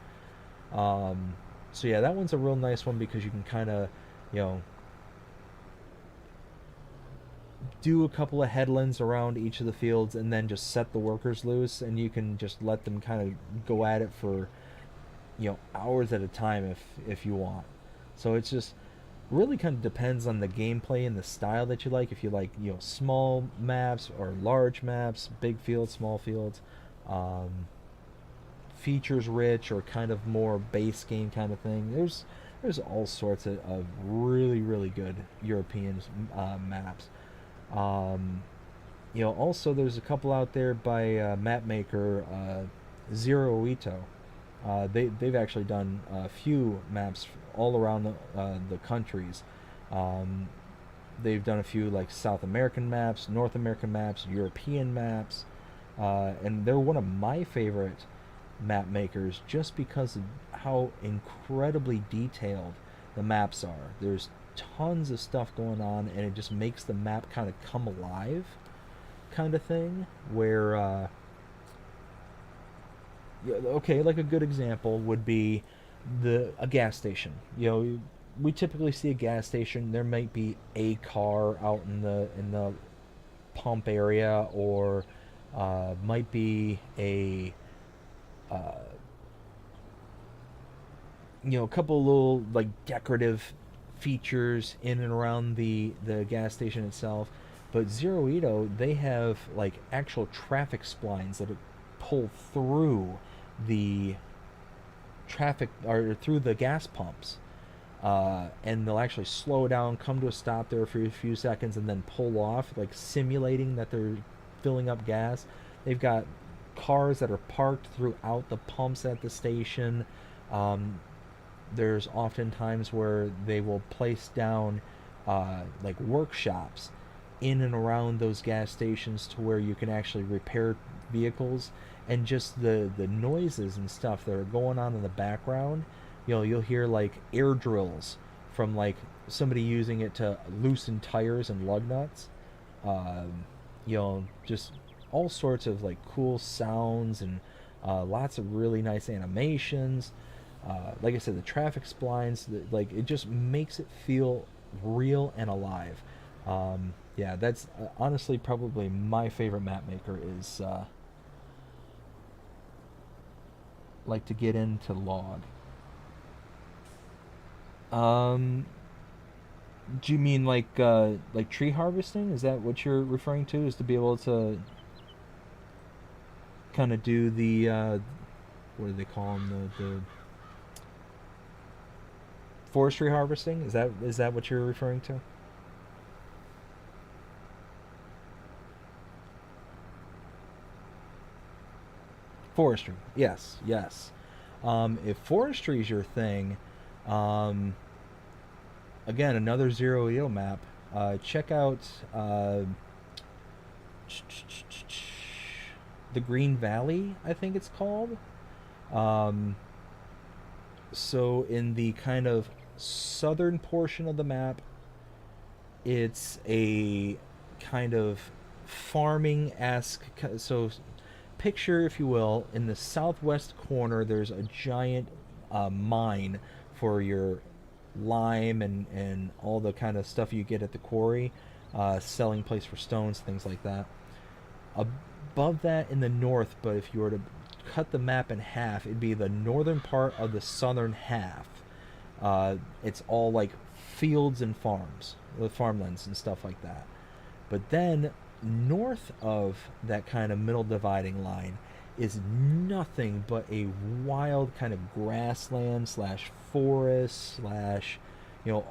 Um, so yeah, that one's a real nice one, because you can kind of you know do a couple of headlands around each of the fields, and then just set the workers loose, and you can just let them kind of go at it for hours at a time if you want. So it's just really kind of depends on the gameplay and the style that you like. If you like small maps or large maps, big fields, small fields, um, features rich or kind of more base game kind of thing. There's all sorts of really really good European maps. Um, also there's a couple out there by map maker Zero Ito. They've actually done a few maps all around the countries. Um, they've done a few like South American maps, North American maps, European maps, and they're one of my favorite map makers, just because of how incredibly detailed the maps are. There's tons of stuff going on, and it just makes the map kind of come alive, kind of thing. Where yeah, okay, like a good example would be a gas station. We typically see a gas station. There might be a car out in the pump area, or might be uh, a couple of little like decorative features in and around the gas station itself. But Zero Ito, they have like actual traffic splines that pull through the traffic, or through the gas pumps, and they'll actually slow down, come to a stop there for a few seconds, and then pull off, like simulating that they're filling up gas. They've got cars that are parked throughout the pumps at the station. Um, there's often times where they will place down like workshops in and around those gas stations, to where you can actually repair vehicles, and just the noises and stuff that are going on in the background. You'll hear like air drills from like somebody using it to loosen tires and lug nuts. Just all sorts of like cool sounds and lots of really nice animations. Like I said, the traffic splines, like it just makes it feel real and alive. Yeah, that's honestly probably my favorite map maker is like to get into log. Um, do you mean like tree harvesting? Is that what you're referring to? Is to be able to kind of do the what do they call them, the forestry harvesting? Is that what you're referring to? Forestry. Yes, yes. If forestry is your thing, um, again, another zero EO map. Check out the Green Valley, I think it's called. Um, so in the kind of southern portion of the map, it's a kind of farming esque. So picture, if you will, in the southwest corner, there's a giant mine for your lime and all the kind of stuff you get at the quarry, selling place for stones, things like that. Above that in the north, but if you were to cut the map in half, it'd be the northern part of the southern half. It's all like fields and farms, with farmlands and stuff like that. But then north of that kind of middle dividing line is nothing but a wild kind of grassland slash forest slash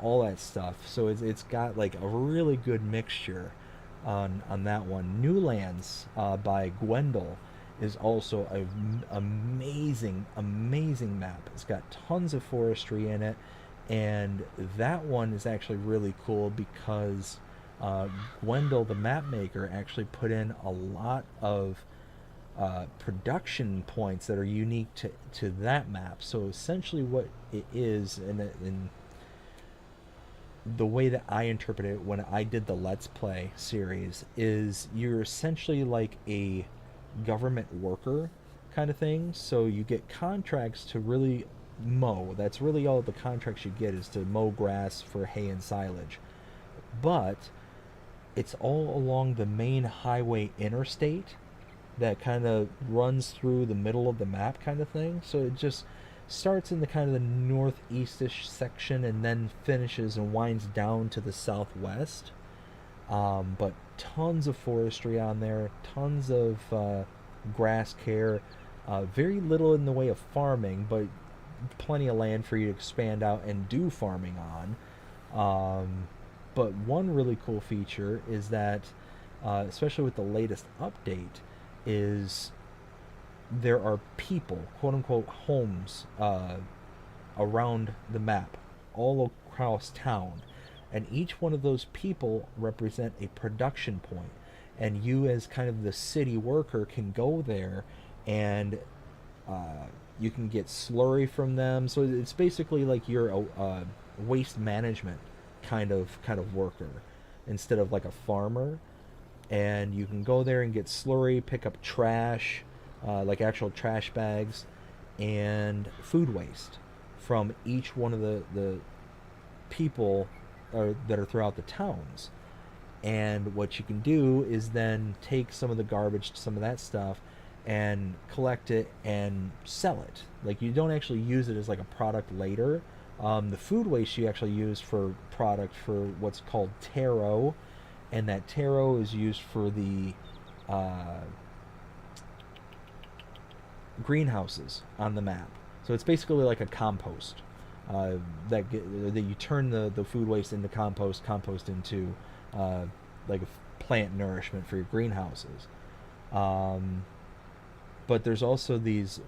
all that stuff. So it's got like a really good mixture on that one. Newlands by Gwendol is also a amazing map. It's got tons of forestry in it, and that one is actually really cool because uh, Gwendol, the map maker, actually put in a lot of production points that are unique to that map. So essentially, what it is, in the way that I interpret it when I did the Let's Play series, is you're essentially like a government worker kind of thing. So you get contracts to really mow. That's really all the contracts you get, is to mow grass for hay and silage. But it's all along the main highway interstate that kind of runs through the middle of the map kind of thing. So it just starts in the kind of the northeastish section and then finishes and winds down to the southwest. But tons of forestry on there, tons of grass care, very little in the way of farming, but plenty of land for you to expand out and do farming on. But one really cool feature is that, especially with the latest update, is there are people, quote unquote, homes around the map, all across town, and each one of those people represent a production point. And you, as kind of the city worker, can go there and you can get slurry from them. So it's basically like you're a waste management kind of worker instead of like a farmer. And you can go there and get slurry, pick up trash, like actual trash bags, and food waste from each one of the people that are throughout the towns. And what you can do is then take some of the garbage, some of that stuff, and collect it and sell it. Like, you don't actually use it as like a product later. The food waste you actually use for product for what's called taro, and that taro is used for the greenhouses on the map. So it's basically like a compost, that you turn the food waste into compost into like a plant nourishment for your greenhouses. Um, but there's also these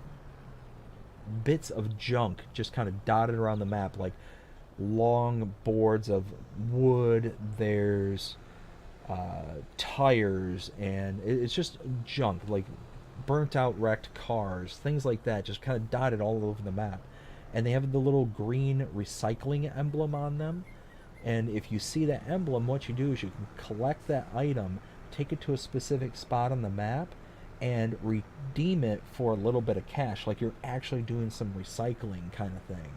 bits of junk just kind of dotted around the map, like long boards of wood. There's tires, and it's just junk, like burnt out wrecked cars, things like that, just kind of dotted all over the map. And they have the little green recycling emblem on them. And if you see that emblem, what you do is you can collect that item, take it to a specific spot on the map, and redeem it for a little bit of cash, like you're actually doing some recycling kind of thing.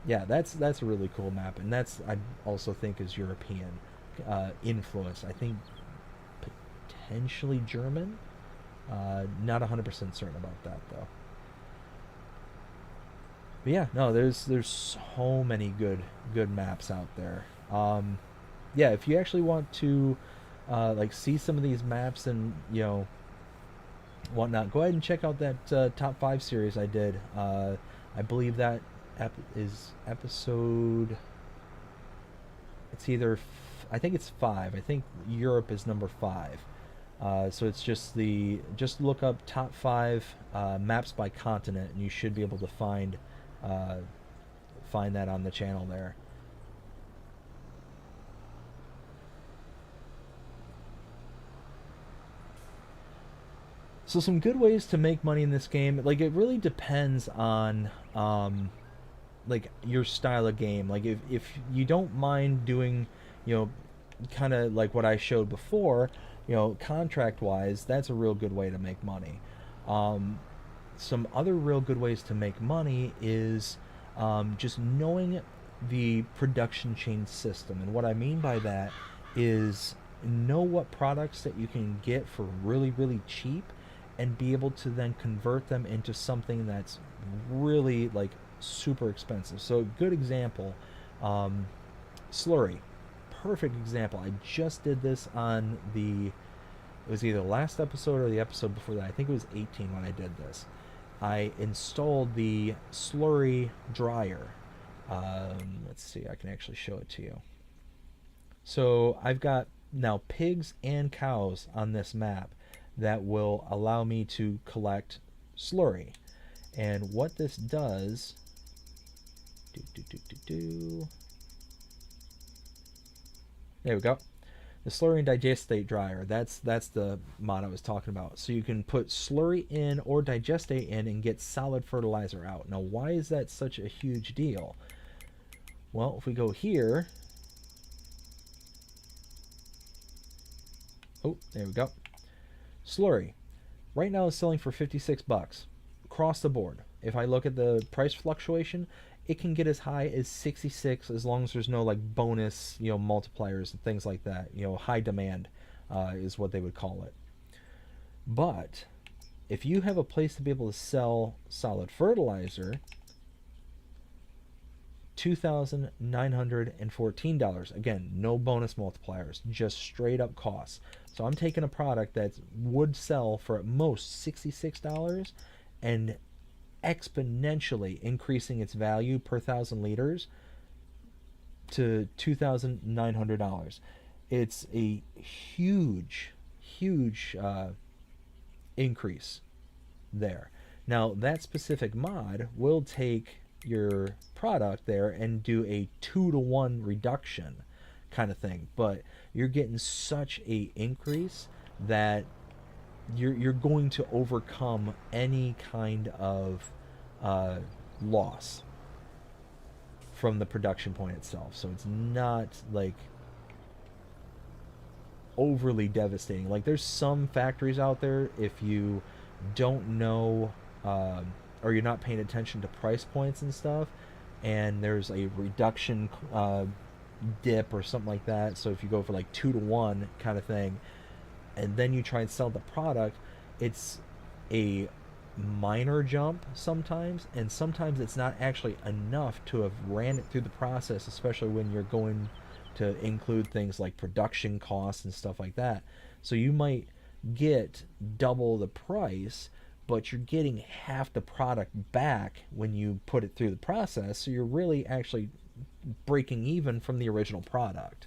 Yeah, that's a really cool map, and that's, I also think, is European influence. I think potentially German. Not 100% certain about that though. But yeah, no, there's so many good maps out there. Yeah, if you actually want to like see some of these maps and whatnot, go ahead and check out that top five series I did. I believe that is episode. It's either I think it's five. I think Europe is number five. So it's just look up top five maps by continent, and you should be able to uh, find that on the channel there. So some good ways to make money in this game, like it really depends on like your style of game. Like if you don't mind doing, you know, kind of like what I showed before, contract wise, that's a real good way to make money. Um, some other real good ways to make money is just knowing the production chain system. And what I mean by that is know what products that you can get for really, really cheap and be able to then convert them into something that's really like super expensive. So, a good example, um, slurry. Perfect example. I just did this on it was either the last episode or the episode before that. I think it was 18 when I did this. I installed the slurry dryer. Let's see, I can actually show it to you. So I've got now pigs and cows on this map that will allow me to collect slurry. And what this does, do, do, do, do, do. There we go. The slurry and digestate dryer. That's the mod I was talking about. So you can put slurry in or digestate in and get solid fertilizer out. Now, why is that such a huge deal? Well, if we go here, oh, there we go. Slurry. Right now it's selling for 56 bucks across the board. If I look at the price fluctuation, it can get as high as 66 as long as there's no like bonus, multipliers and things like that. High demand is what they would call it. But if you have a place to be able to sell solid fertilizer, $2,914. Again, no bonus multipliers, just straight up costs. So I'm taking a product that would sell for at most $66 and exponentially increasing its value per 1,000 liters to $2,900. It's a huge, huge increase there. Now, that specific mod will take your product there and do a 2-to-1 reduction kind of thing, but you're getting such a increase that you're going to overcome any kind of loss from the production point itself. So it's not like overly devastating. Like there's some factories out there, if you don't know or you're not paying attention to price points and stuff, and there's a reduction dip or something like that. So if you go for like 2-to-1 kind of thing, and then you try and sell the product, it's a minor jump sometimes, and sometimes it's not actually enough to have ran it through the process, especially when you're going to include things like production costs and stuff like that. So you might get double the price, but you're getting half the product back when you put it through the process, so you're really actually breaking even from the original product.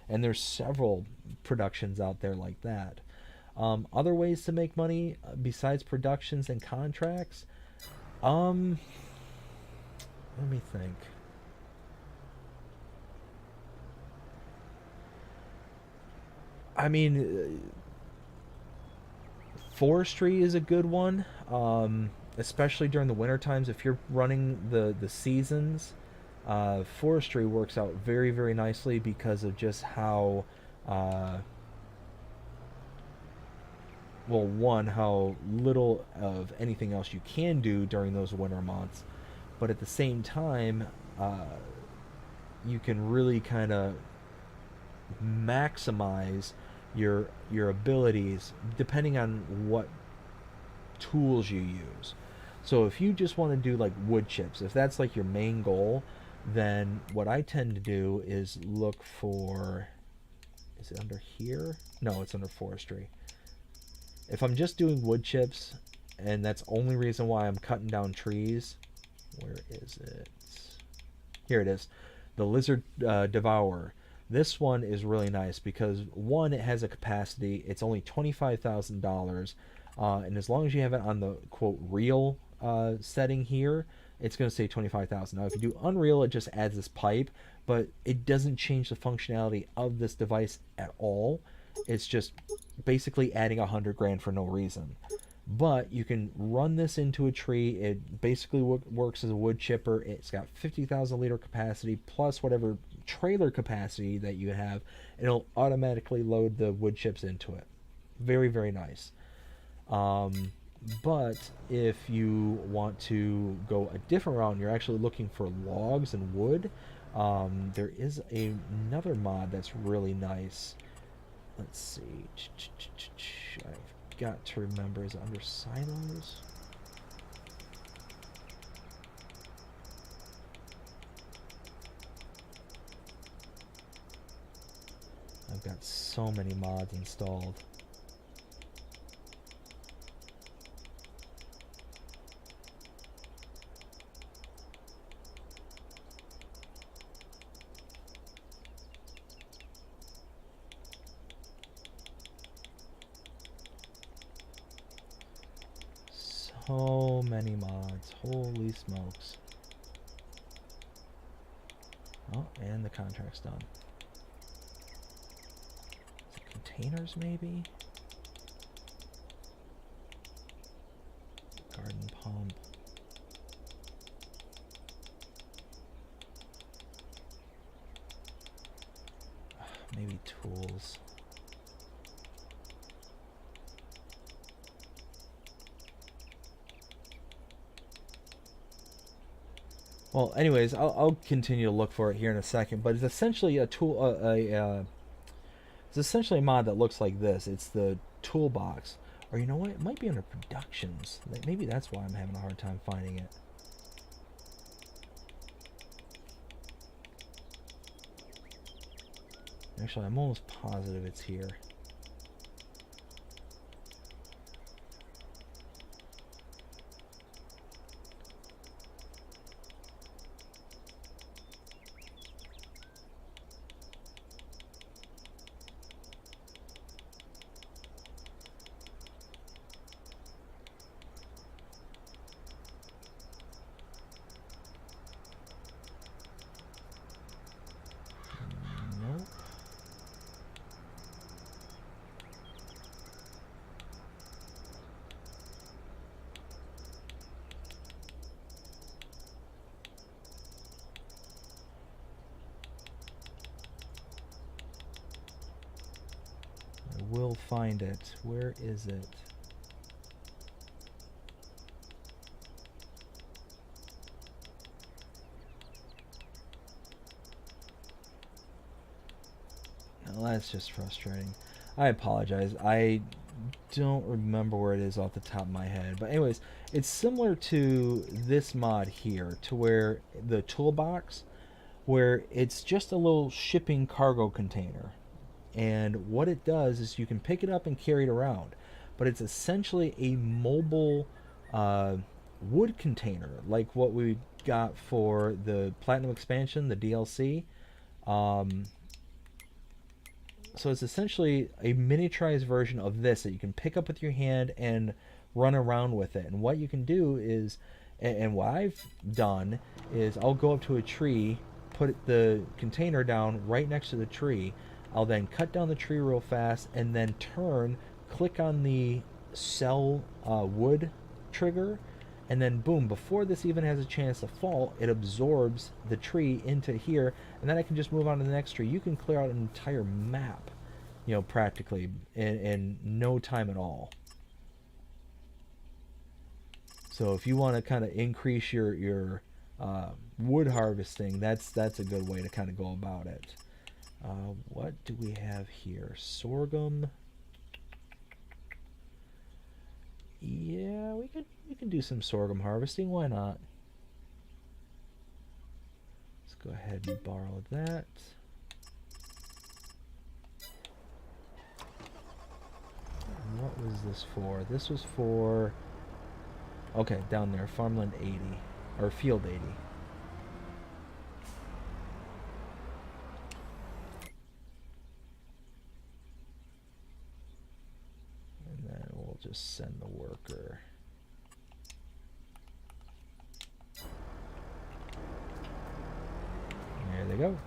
And there's several productions out there like that. Other ways to make money besides productions and contracts, let me think. I mean, Forestry is a good one, especially during the winter times. If you're running the seasons, forestry works out very, very nicely because of just how, uh, well, one, how little of anything else you can do during those winter months, but at the same time, uh, you can really kind of maximize your abilities depending on what tools you use. So if you just want to do like wood chips, if that's like your main goal, then what I tend to do is look for, is it under here? No, it's under forestry. If I'm just doing wood chips and that's only reason why I'm cutting down trees, where is it? Here it is. The lizard devourer. This one is really nice because one, it has a capacity. It's only $25,000, and as long as you have it on the quote real setting here, it's going to say 25,000. Now, if you do Unreal, it just adds this pipe, but it doesn't change the functionality of this device at all. It's just basically adding 100 grand for no reason. But you can run this into a tree. It basically works as a wood chipper. It's got 50,000 liter capacity plus whatever trailer capacity that you have, and it'll automatically load the wood chips into it. Very, very nice. But if you want to go a different route and you're actually looking for logs and wood, there is another mod that's really nice. Let's see. I've got to remember, is it under silos? I've got so many mods installed. So many mods. Holy smokes. Oh, and the contract's done. Is it containers, maybe? Garden pump. Maybe tools. Well, anyways, I'll continue to look for it here in a second, but it's essentially a tool, it's essentially a mod that looks like this. It's the toolbox, or you know what? It might be under productions. Maybe that's why I'm having a hard time finding it. Actually, I'm almost positive it's here. Nope. I will find it. Where is it? Well, that's just frustrating. I apologize. I don't remember where it is off the top of my head. But anyways, it's similar to this mod here, to where the toolbox, where it's just a little shipping cargo container. And what it does is you can pick it up and carry it around. But it's essentially a mobile wood container, like what we got for the Platinum expansion, the DLC. Um, so it's essentially a miniaturized version of this that you can pick up with your hand and run around with it. And what you can do is, and what I've done is, I'll go up to a tree, put the container down right next to the tree. I'll then cut down the tree real fast and then turn, click on the sell wood trigger, and then boom, before this even has a chance to fall, it absorbs the tree into here, and then I can just move on to the next tree. You can clear out an entire map, practically in no time at all. So if you want to kind of increase wood harvesting, that's a good way to kind of go about it. What do we have here? Sorghum. Yeah, we can do some sorghum harvesting. Why not? Let's go ahead and borrow that. And what was this for? This was for, okay, down there, farmland 80 or field 80. Just send the worker. There they go.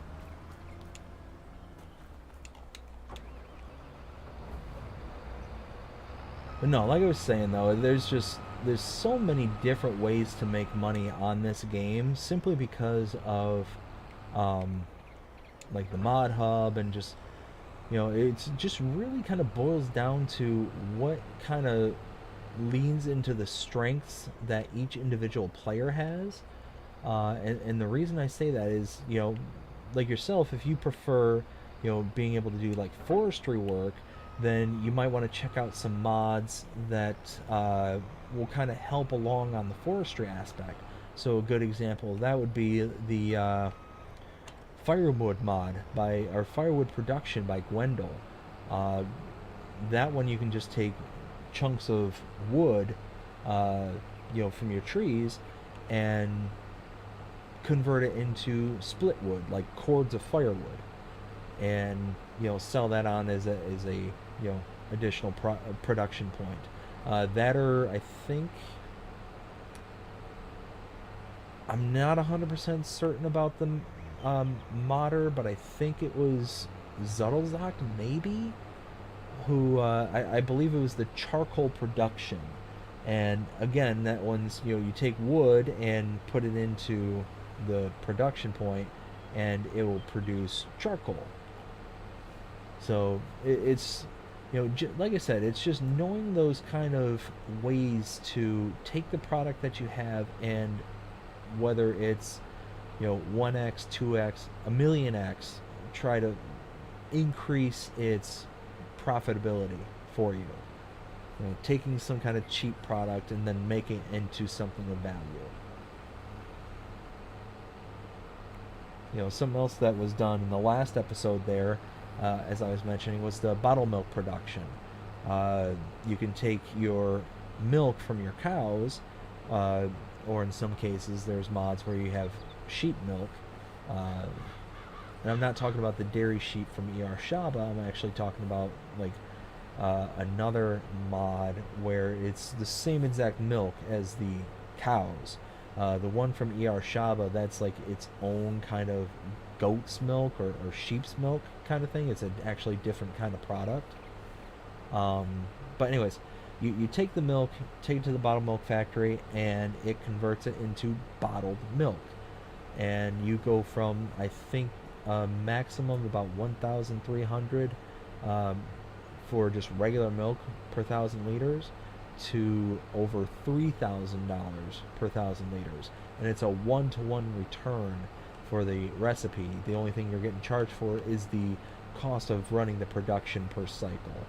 But no, like I was saying though, there's so many different ways to make money on this game simply because of like the mod hub, and just it's just really kind of boils down to what kind of leans into the strengths that each individual player has. And the reason I say that is, like yourself, if you prefer, being able to do like forestry work, then you might want to check out some mods that will kind of help along on the forestry aspect. So a good example of that would be the firewood mod or firewood production by Gwendol. That one you can just take chunks of wood, from your trees, and convert it into split wood, like cords of firewood, and sell that on as a additional production point. That, or I think, I'm not 100% certain about the modder, but I think it was Zuttelzak, maybe, who I believe it was the charcoal production. And again, that one's, you take wood and put it into the production point, and it will produce charcoal. So it's like I said, it's just knowing those kind of ways to take the product that you have, and whether it's 1x, 2x, a million x, try to increase its profitability for you. Taking some kind of cheap product and then making it into something of value. Something else that was done in the last episode there, as I was mentioning, was the bottle milk production. You can take your milk from your cows, or in some cases there's mods where you have sheep milk, and I'm not talking about the dairy sheep from ER Shaba. I'm actually talking about like another mod where it's the same exact milk as the cows. The one from ER Shaba, that's like its own kind of goat's milk or sheep's milk kind of thing. It's an actually different kind of product. But anyways, you take the milk, take it to the bottled milk factory, and it converts it into bottled milk. And you go from, I think, a maximum of about 1,300 for just regular milk per 1,000 liters to over $3,000 per 1,000 liters. And it's a 1-to-1 return for the recipe. The only thing you're getting charged for is the cost of running the production per cycle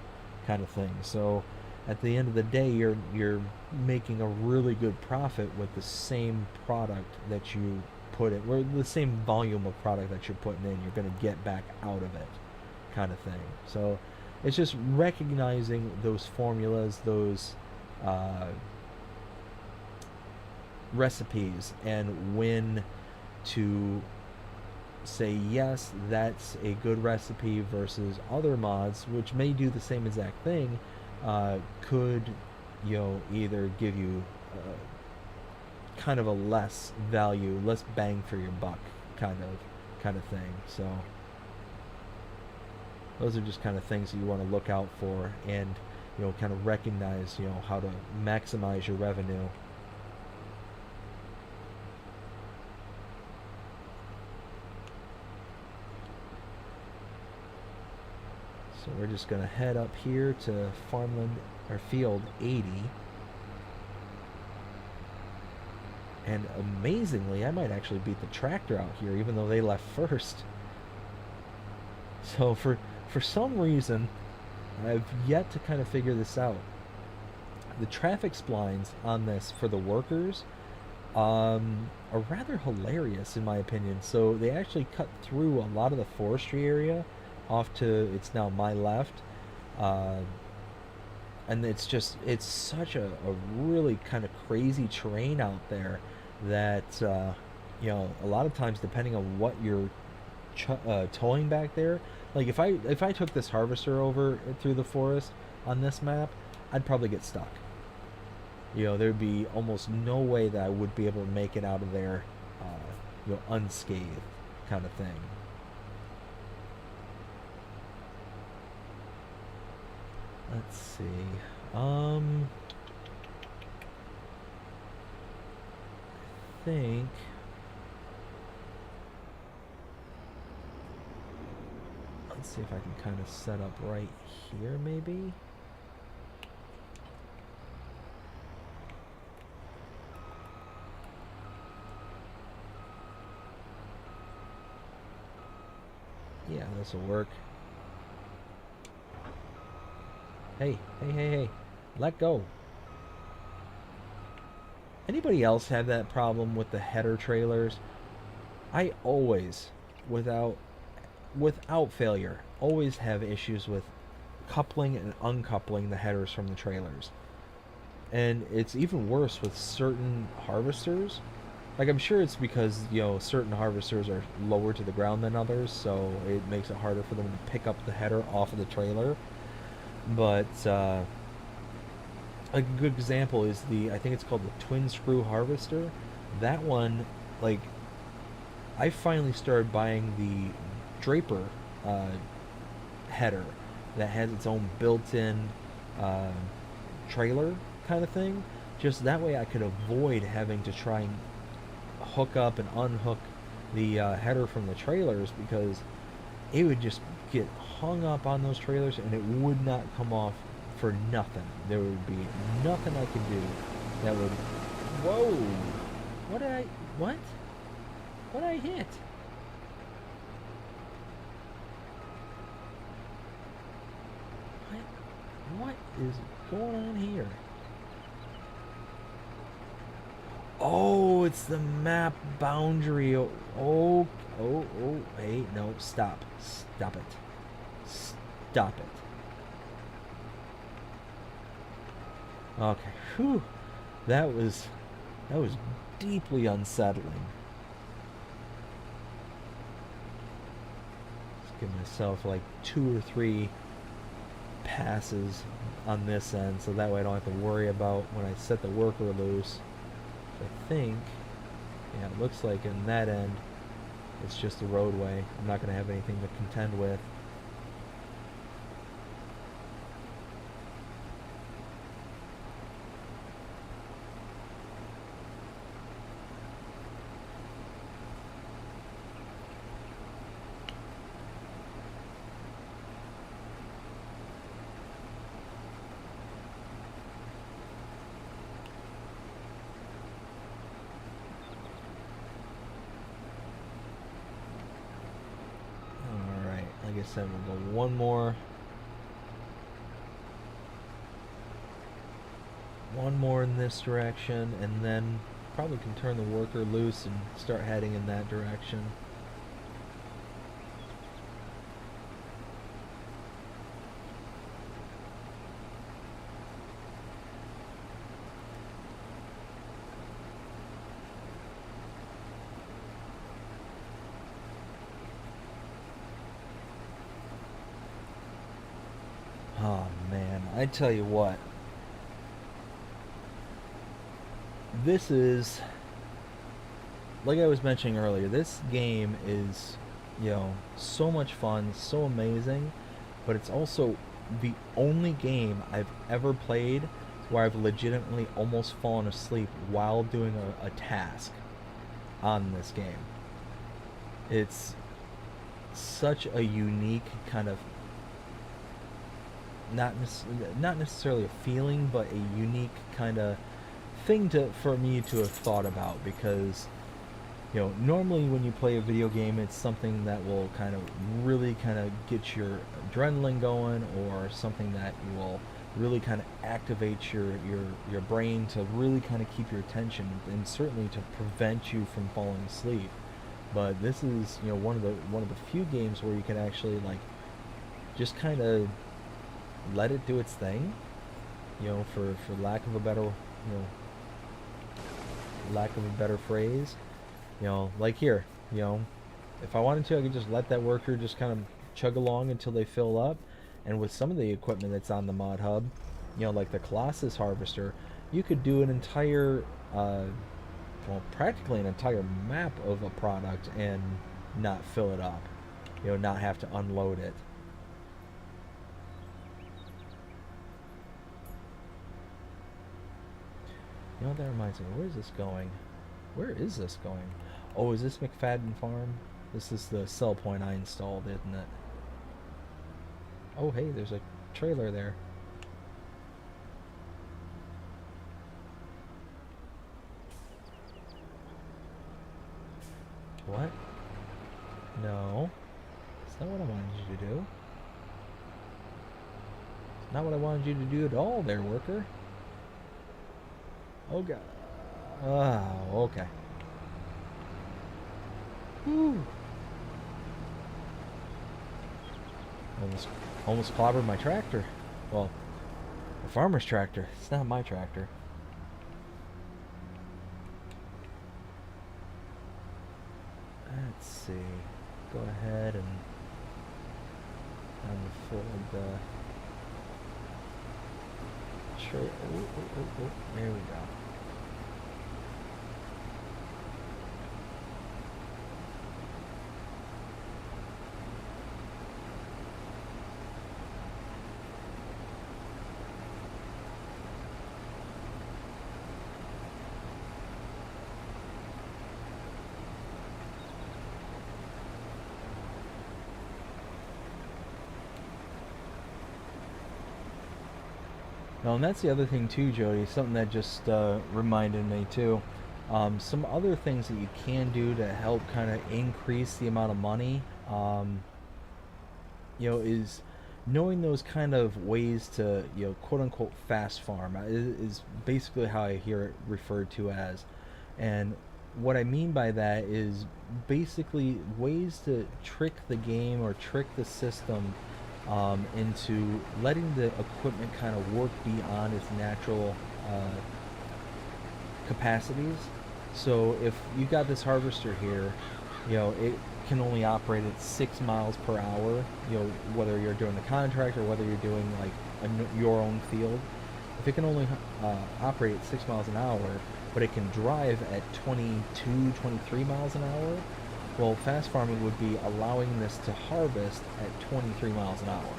kind of thing. So at the end of the day, you're making a really good profit with the same product that you put in, or the same volume of product that you're putting in, you're going to get back out of it kind of thing. So it's just recognizing those formulas, those recipes, and when to say yes, that's a good recipe, versus other mods which may do the same exact thing, could either give you kind of a less value, less bang for your buck kind of thing. So those are just kind of things that you want to look out for. And kind of recognize, how to maximize your revenue. So we're just going to head up here to farmland, or field 80. And amazingly, I might actually beat the tractor out here, even though they left first. So for some reason, I've yet to kind of figure this out. The traffic splines on this for the workers are rather hilarious in my opinion. So they actually cut through a lot of the forestry area off to, it's now my left. Uh, and it's such a really kind of crazy terrain out there that a lot of times, depending on what you're towing back there, like if I took this harvester over through the forest on this map, I'd probably get stuck. There'd be almost no way that I would be able to make it out of there unscathed, kind of thing. Let's see. I think let's see if I can kind of set up right here, maybe. Yeah, this will work. Hey, hey, hey, hey. Let go. Anybody else have that problem with the header trailers? I always, without failure, always have issues with coupling and uncoupling the headers from the trailers. And it's even worse with certain harvesters. Like, I'm sure it's because, certain harvesters are lower to the ground than others, so it makes it harder for them to pick up the header off of the trailer. But a good example is I think it's called the twin screw harvester. That one, like, I finally started buying the Draper header that has its own built-in trailer kind of thing. Just that way I could avoid having to try and hook up and unhook the header from the trailers, because it would just get hung up on those trailers and it would not come off for nothing. There would be nothing I could do that would... Whoa! What did I... What? What did I hit? What is going on here? Oh, it's the map boundary. Oh, hey, no, stop. Stop it. Stop it. Okay, whew. That was deeply unsettling. Let's give myself like 2 or 3 passes on this end, so that way I don't have to worry about when I set the worker loose. I think, yeah, it looks like in that end it's just a roadway. I'm not going to have anything to contend with. Like I said, we'll go one more in this direction, and then probably can turn the worker loose and start heading in that direction. Oh man, I tell you what, this is, like I was mentioning earlier, this game is, so much fun, so amazing, but it's also the only game I've ever played where I've legitimately almost fallen asleep while doing a task on this game. It's such a unique kind of not necessarily a feeling, but a unique kind of thing to for me to have thought about, because normally when you play a video game, it's something that will kind of really kind of get your adrenaline going, or something that will really kind of activate your brain to really kind of keep your attention, and certainly to prevent you from falling asleep. But this is one of the few games where you can actually like just kind of let it do its thing, for lack of a better phrase. Like here, if I wanted to, I could just let that worker just kind of chug along until they fill up. And with some of the equipment that's on the mod hub, like the Colossus harvester, you could do an entire, practically an entire map of a product and not fill it up, not have to unload it. That reminds me, where is this going? Where is this going? Oh, is this McFadden Farm? This is the sell point I installed, isn't it? Oh, hey, there's a trailer there. What? No. It's not what I wanted you to do. It's not what I wanted you to do at all there, worker. Oh, God. Oh, okay. Whew. Almost clobbered my tractor. Well, the farmer's tractor. It's not my tractor. Let's see. Go ahead and unfold the tray. Oh, there we go. No, and that's the other thing too, Jody. Something that just reminded me too. Some other things that you can do to help kind of increase the amount of money, is knowing those kind of ways to, quote unquote, fast farm is basically how I hear it referred to as. And what I mean by that is basically ways to trick the game or trick the system into letting the equipment kind of work beyond its natural capacities. So if you got this harvester here, it can only operate at 6 miles per hour, whether you're doing a contract or whether you're doing like your own field. If it can only operate at 6 miles an hour, but it can drive at 22, 23 miles an hour, well, fast farming would be allowing this to harvest at 23 miles an hour.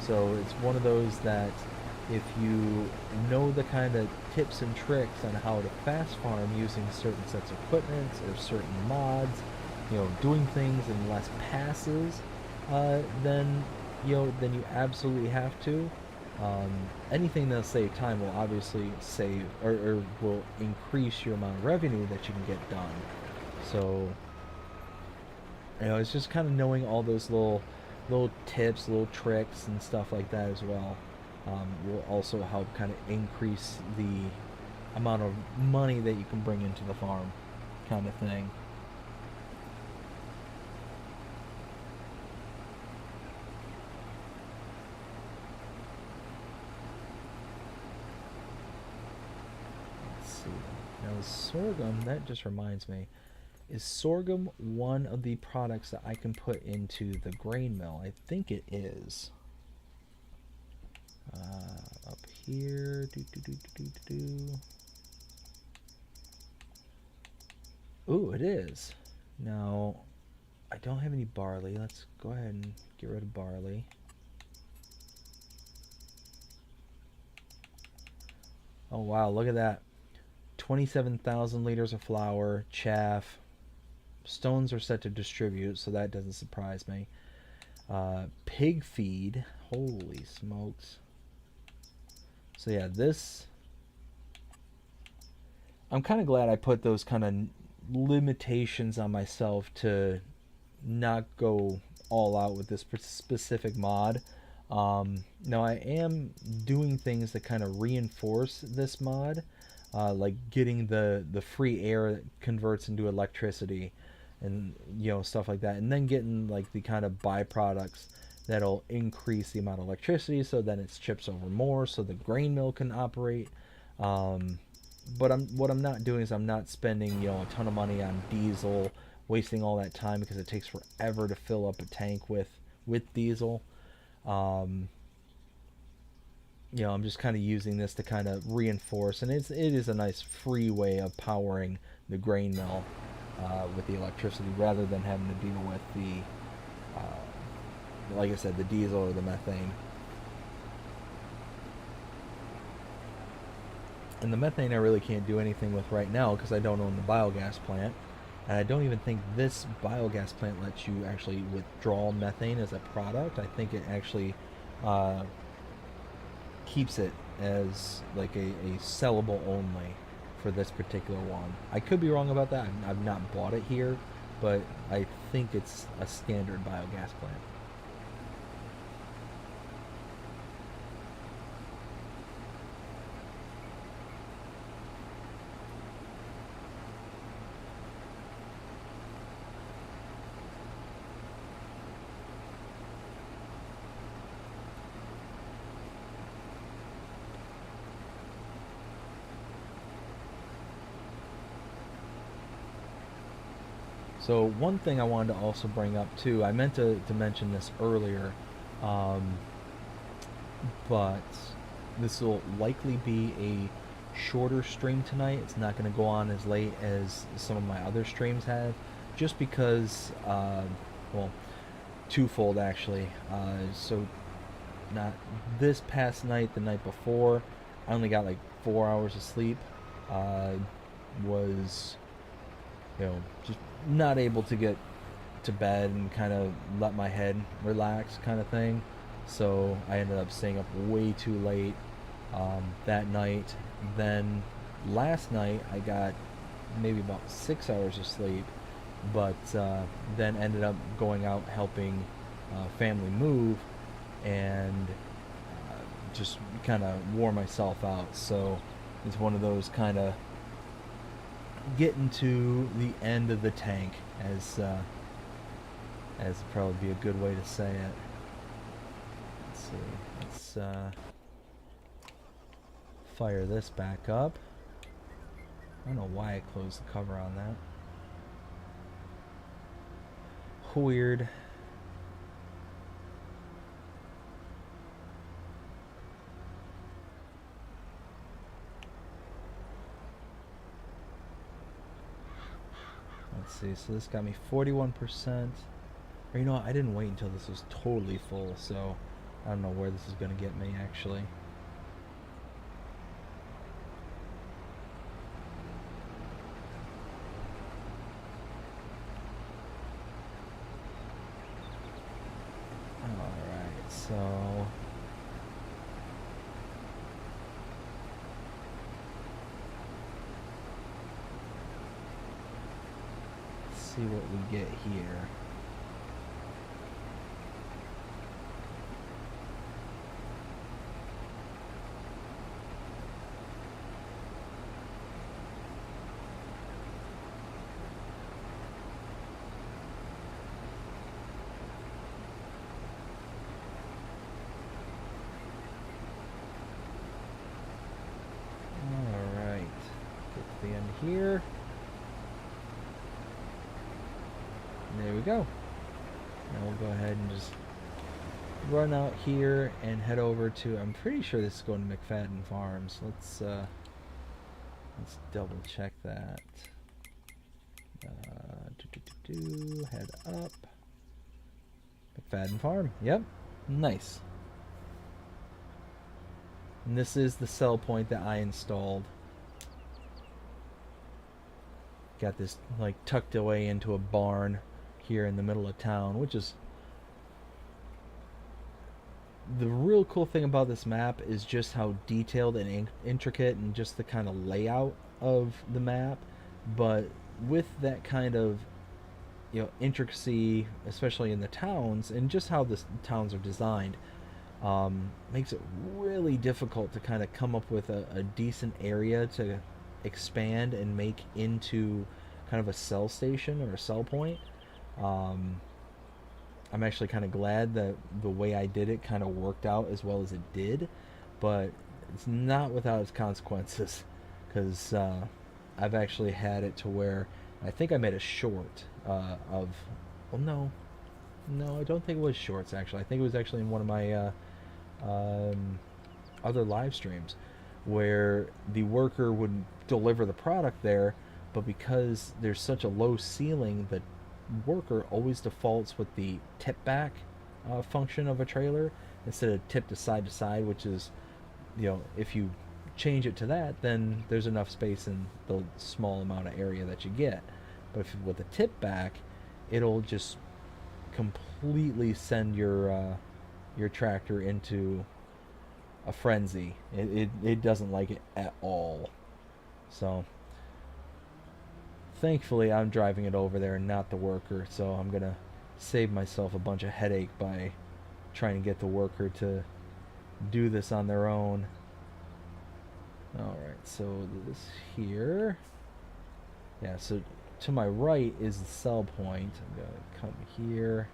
So it's one of those that if you know the kind of tips and tricks on how to fast farm using certain sets of equipment or certain mods, doing things in less passes, then you absolutely have to. Anything that'll save time will obviously save or will increase your amount of revenue that you can get done. So it's just kind of knowing all those little tips, little tricks, and stuff like that as well. Will also help kind of increase the amount of money that you can bring into the farm, kind of thing. Let's see. Now, sorghum, that just reminds me. Is sorghum one of the products that I can put into the grain mill? I think it is. Up here. Ooh, it is. Now, I don't have any barley. Let's go ahead and get rid of barley. Oh wow, look at that. 27,000 liters of flour, chaff. Stones are set to distribute, so that doesn't surprise me. Pig feed. Holy smokes. So yeah, this... I'm kind of glad I put those kind of limitations on myself to not go all out with this specific mod. Now I am doing things that kind of reinforce this mod, like getting the free air that converts into electricity, and stuff like that, and then getting like the kind of byproducts that'll increase the amount of electricity, so then it chips over more, so the grain mill can operate. Um, but what I'm not doing is I'm not spending a ton of money on diesel, wasting all that time because it takes forever to fill up a tank with diesel. Um, I'm just kind of using this to kind of reinforce, and it is a nice free way of powering the grain mill with the electricity rather than having to deal with like I said, the diesel or the methane. And the methane I really can't do anything with right now because I don't own the biogas plant. And I don't even think this biogas plant lets you actually withdraw methane as a product. I think it actually uh, keeps it as like a sellable only for this particular one. I could be wrong about that. I've not bought it here, but I think it's a standard biogas plant. So one thing I wanted to also bring up too, I meant to mention this earlier, um, but this will likely be a shorter stream tonight. It's not going to go on as late as some of my other streams have, just because, well, twofold actually. So not this past night, the night before, I only got like 4 hours of sleep. Uh, was just not able to get to bed and kind of let my head relax kind of thing. So I ended up staying up way too late that night. Then last night I got maybe about 6 hours of sleep, but then ended up going out helping family move, and just kind of wore myself out. So it's one of those kind of getting to the end of the tank, as probably be a good way to say it. Let's see. Let's fire this back up. I don't know why I closed the cover on that. Weird. Let's see, so this got me 41%. Or you know what, I didn't wait until this was totally full, so I don't know where this is going to get me actually. Alright, so let's see what we get here. Alright, get to the end here. And there we go. Now we'll go ahead and just run out here and head over to, I'm pretty sure this is going to McFadden Farms. Let's double check that. Head up. McFadden Farm. Yep. Nice. And this is the sell point that I installed. Got this like tucked away into a barn here in the middle of town, which is the real cool thing about this map is just how detailed and intricate and just the kind of layout of the map. But with that kind of intricacy, especially in the towns and just how the towns are designed, makes it really difficult to kind of come up with a decent area to expand and make into kind of a sell station or a sell point. Um, I'm actually kind of glad that the way I did it kind of worked out as well as it did, but it's not without its consequences because I've actually had it to where I think I made a short of. Well, no, I don't think it was shorts actually. I think it was actually in one of my um, other live streams where the worker would deliver the product there, but because there's such a low ceiling, the worker always defaults with the tip back function of a trailer instead of tip to side, which is, if you change it to that, then there's enough space in the small amount of area that you get. But if with a tip back, it'll just completely send your tractor into a frenzy. It doesn't like it at all. So thankfully I'm driving it over there and not the worker, so I'm gonna save myself a bunch of headache by trying to get the worker to do this on their own. Alright, so this here. Yeah, so to my right is the sell point. I'm gonna come here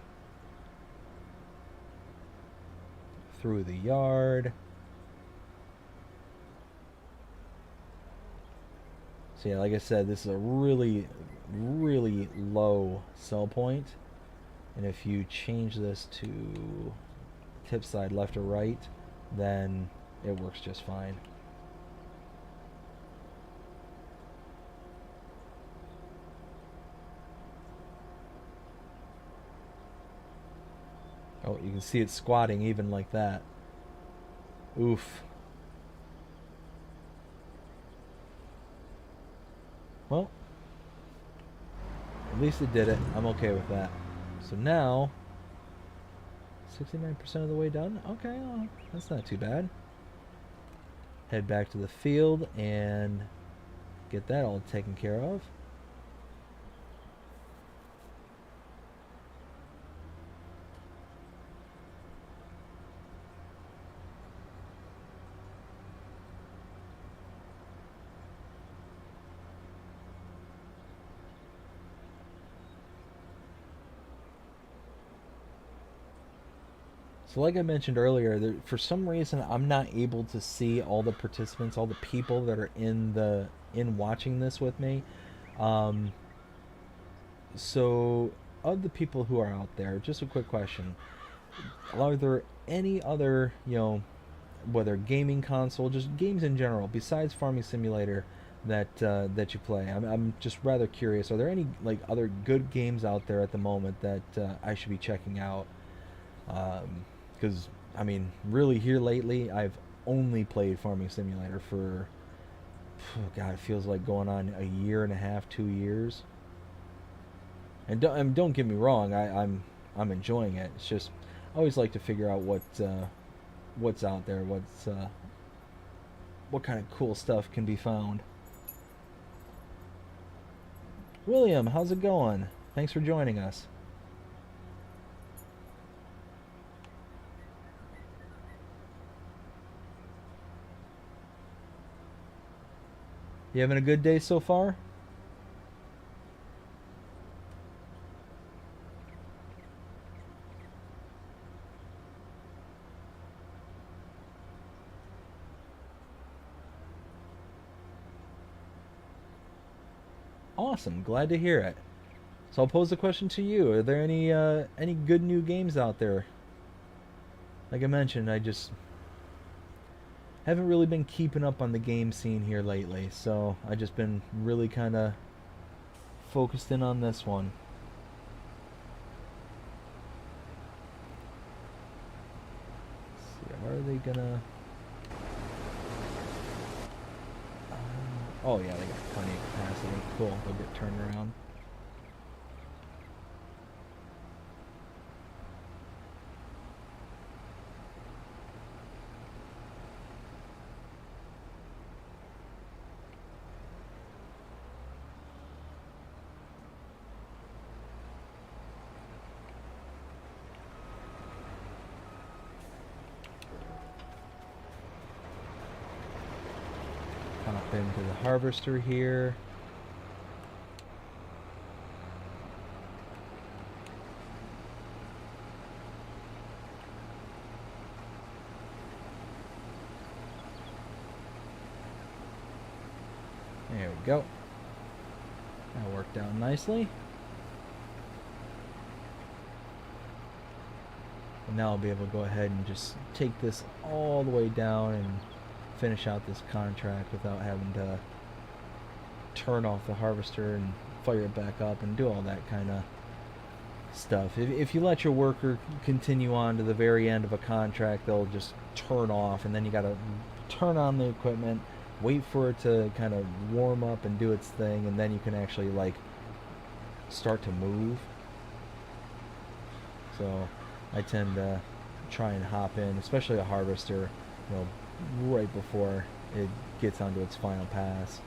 through the yard. So yeah, like I said, this is a really, really low sell point. And if you change this to tip side left or right, then it works just fine. Oh, you can see it squatting even like that. Oof. Well, at least it did it. I'm okay with that. So now, 69% of the way done? Okay, well, that's not too bad. Head back to the field and get that all taken care of. So like I mentioned earlier, for some reason I'm not able to see all the participants, all the people that are in watching this with me. Um, so of the people who are out there, just a quick question: are there any other, whether gaming console, just games in general, besides Farming Simulator, that you play? I'm just rather curious. Are there any like other good games out there at the moment that I should be checking out? Because I mean, really, here lately, I've only played Farming Simulator for, oh God, it feels like going on a year and a half, 2 years. And don't get me wrong, I'm enjoying it. It's just I always like to figure out what's out there, what kind of cool stuff can be found. William, how's it going? Thanks for joining us. You having a good day so far? Awesome, glad to hear it. So I'll pose the question to you: are there any good new games out there? Like I mentioned, I just haven't really been keeping up on the game scene here lately, so I just been really kind of focused in on this one. Let's see, are they gonna? Oh yeah, they got plenty of capacity. Cool, they'll get turned around. Hop into the harvester here. There we go. That worked out nicely. And now I'll be able to go ahead and just take this all the way down and finish out this contract without having to turn off the harvester and fire it back up and do all that kind of stuff. If you let your worker continue on to the very end of a contract, they'll just turn off, and then you got to turn on the equipment, wait for it to kind of warm up and do its thing, and then you can actually like start to move. So I tend to try and hop in, especially a harvester, you know, right before it gets onto its final pass.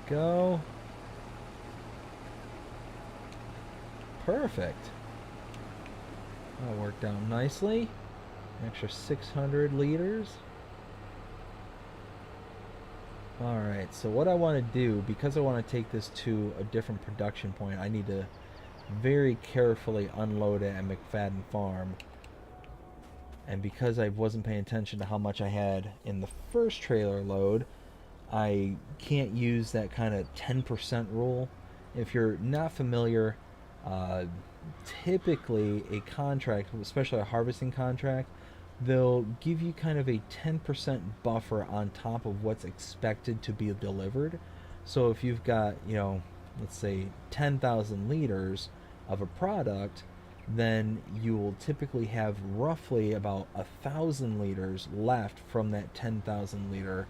Go. Perfect. That worked out nicely. An extra 600 liters. Alright, so what I want to do, because I want to take this to a different production point, I need to very carefully unload it at McFadden Farm. And because I wasn't paying attention to how much I had in the first trailer load, I can't use that kind of 10% rule. If you're not familiar, typically a contract, especially a harvesting contract, they'll give you kind of a 10% buffer on top of what's expected to be delivered. So if you've got, you know, let's say 10,000 liters of a product, then you will typically have roughly about 1,000 liters left from that 10,000 liter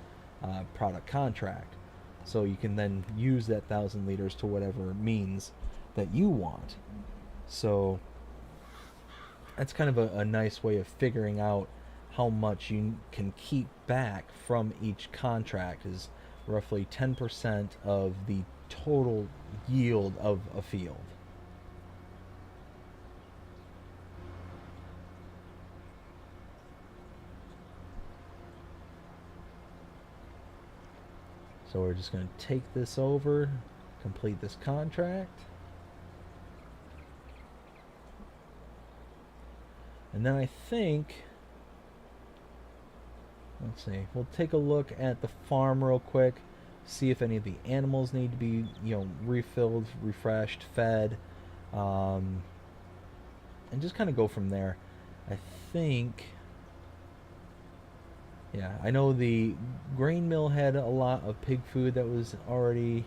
product contract. So you can then use that 1,000 liters to whatever means that you want. So that's kind of a nice way of figuring out how much you can keep back from each contract, is roughly 10% of the total yield of a field. So we're just going to take this over, complete this contract. And then I think, let's see, we'll take a look at the farm real quick, see if any of the animals need to be, you know, refilled, refreshed, fed, and just kind of go from there. I think, yeah, I know the grain mill had a lot of pig food that was already,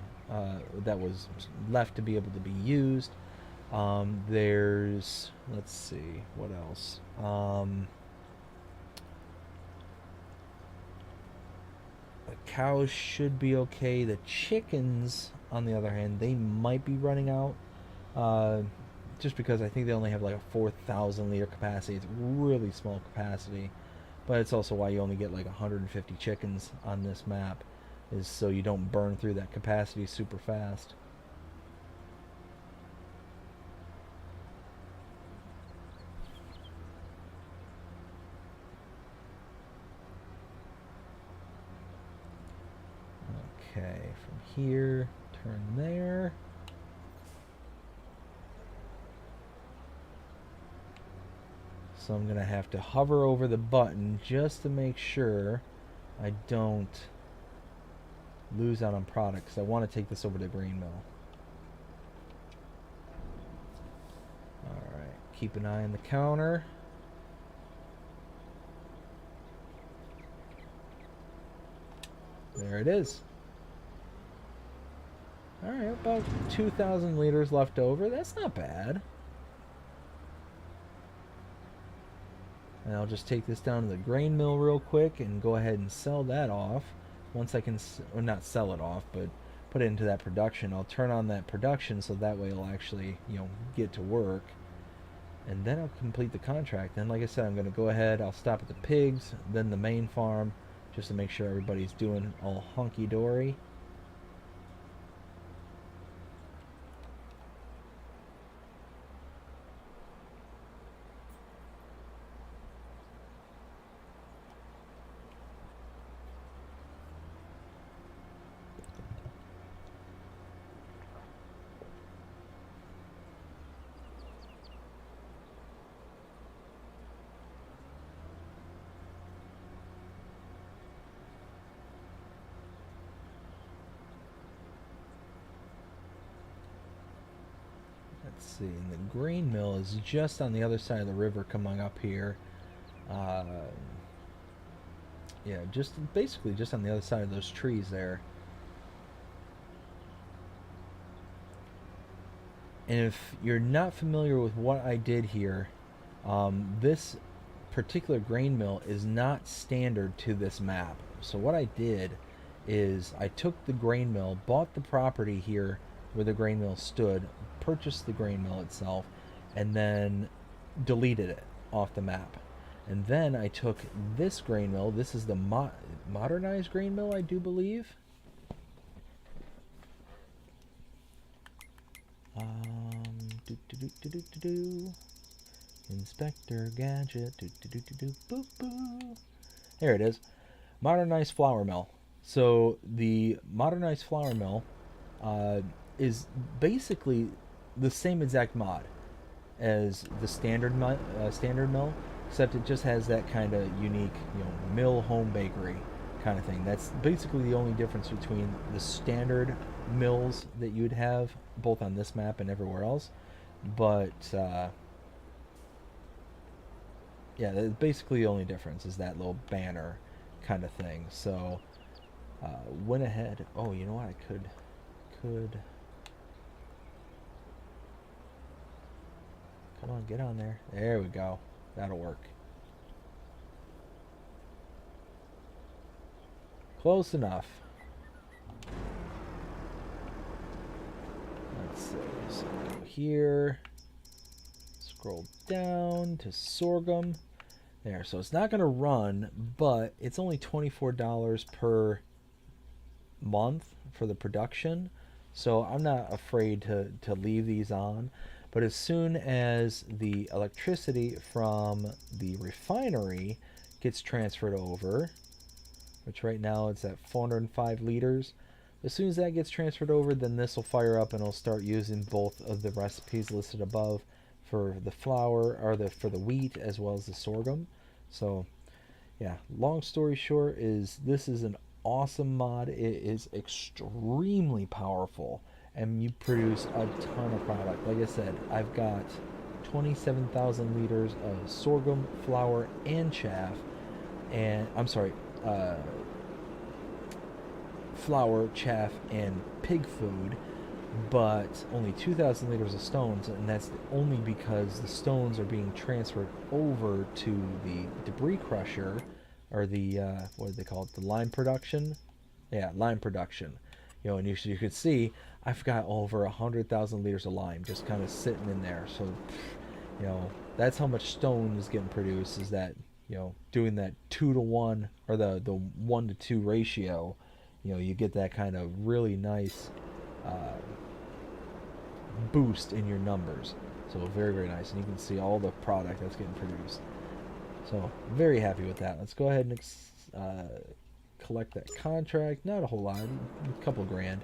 that was left to be able to be used. There's, let's see, what else? The cows should be okay. The chickens, on the other hand, they might be running out. Just because I think they only have like a 4,000 liter capacity. It's really small capacity. But it's also why you only get like 150 chickens on this map, is so you don't burn through that capacity super fast. Okay, from here, turn there. So I'm going to have to hover over the button just to make sure I don't lose out on product, because I want to take this over to Green Mill. keep an eye on the counter. There it is. Alright, about 2,000 liters left over. That's not bad. And I'll just take this down to the grain mill real quick and go ahead and sell that off. Once I can, or not sell it off, but put it into that production. I'll turn on that production so that way it'll actually, get to work. And then I'll complete the contract. Then, like I said, I'm going to go ahead, I'll stop at the pigs, then the main farm, just to make sure everybody's doing all hunky-dory. Let's see, and the grain mill is just on the other side of the river coming up here. Yeah, basically just on the other side of those trees there. And if you're not familiar with what I did here, this particular grain mill is not standard to this map. So what I did is I took the grain mill, bought the property here where the grain mill stood, purchased the grain mill itself, and then deleted it off the map. And then I took this grain mill. This is the modernized grain mill, I do believe. Inspector Gadget. Boo boo. There it is. Modernized flour mill. So the modernized flour mill is basically the same exact mod as the standard mill, except it just has that kind of unique, mill home bakery kind of thing. That's basically the only difference between the standard mills that you would have both on this map and everywhere else. But yeah, that's basically the only difference is that little banner kind of thing. So went ahead. Oh, you know what? I could. Come on, get on there. There we go. That'll work. Close enough. Let's see. So go here. Scroll down to sorghum. There. So it's not going to run, but it's only $24 per month for the production. So I'm not afraid to leave these on. But as soon as the electricity from the refinery gets transferred over, which right now it's at 405 liters, as soon as that gets transferred over, then this will fire up and it'll start using both of the recipes listed above for the flour, or for the wheat, as well as the sorghum. So yeah, long story short is this is an awesome mod. It is extremely powerful, and you produce a ton of product. Like I said, I've got 27,000 liters of sorghum, flour, and chaff, and flour, chaff, and pig food, but only 2,000 liters of stones, and that's only because the stones are being transferred over to the debris crusher, or the what do they call it, the lime production. Yeah, lime production. And you could see I've got over 100,000 liters of lime just kind of sitting in there. So that's how much stone is getting produced, is that doing that 2-to-1 or the 1-to-2 ratio. You get that kind of really nice boost in your numbers. So very, very nice, and you can see all the product that's getting produced. So very happy with that. Let's go ahead and collect that contract. Not a whole lot, a couple grand.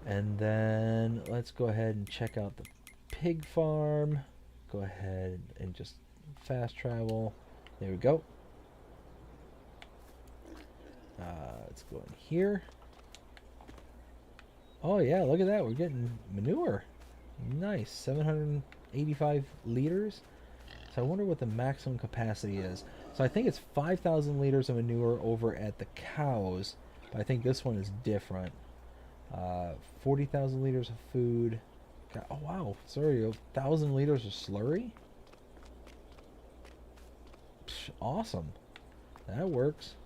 And then let's go ahead and check out the pig farm. Go ahead and just fast travel. There we go. Let's go in here. Oh yeah, look at that. We're getting manure. Nice, 785 liters. So I wonder what the maximum capacity is. So I think it's 5,000 liters of manure over at the cows, but I think this one is different. 40,000 liters of food. Oh wow, sorry, 1,000 liters of slurry? Psh, awesome. That works.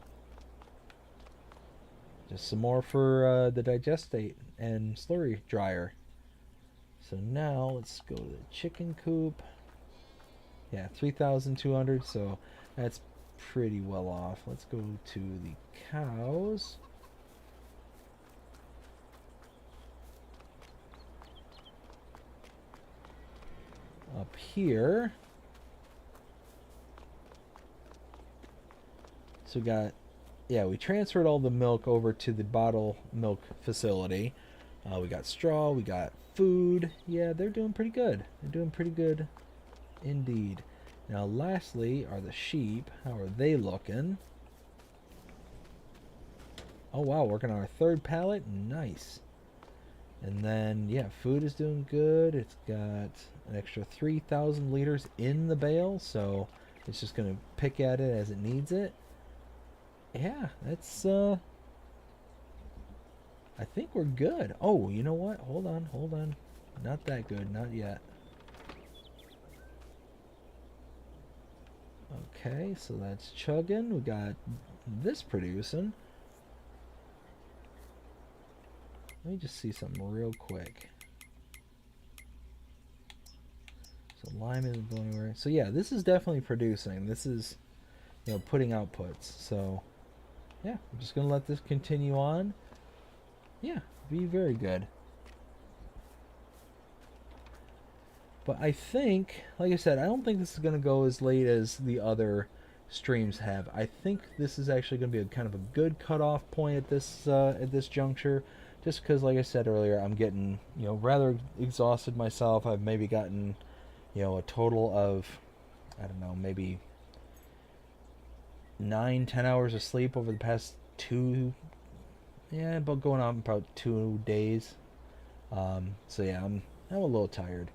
Just some more for the digestate and slurry dryer. So now let's go to the chicken coop. Yeah, 3,200, so that's pretty well off. Let's go to the cows. Up here. So we got, yeah, we transferred all the milk over to the bottle milk facility. We got straw, we got food. Yeah, they're doing pretty good. They're doing pretty good indeed. Now, lastly, are the sheep. How are they looking? Oh, wow, working on our third pallet. Nice. And then, yeah, food is doing good. It's got an extra 3,000 liters in the bale, so it's just going to pick at it as it needs it. Yeah, that's, I think we're good. Oh, you know what? Hold on, hold on. Not that good, not yet. Okay, so that's chugging. We got this producing. Let me just see something real quick. So lime isn't going anywhere. So yeah, this is definitely producing. This is, you know, putting outputs. So yeah, I'm just gonna let this continue on. Yeah, be very good. But I think, like I said, I don't think this is gonna go as late as the other streams have. I think this is actually gonna be a kind of a good cutoff point at this juncture. Just because, like I said earlier, I'm getting, you know, rather exhausted myself. I've maybe gotten, you know, a total of, I don't know, maybe 9, 10 hours of sleep over the past two, yeah, about going on about 2 days. So yeah, I'm a little tired.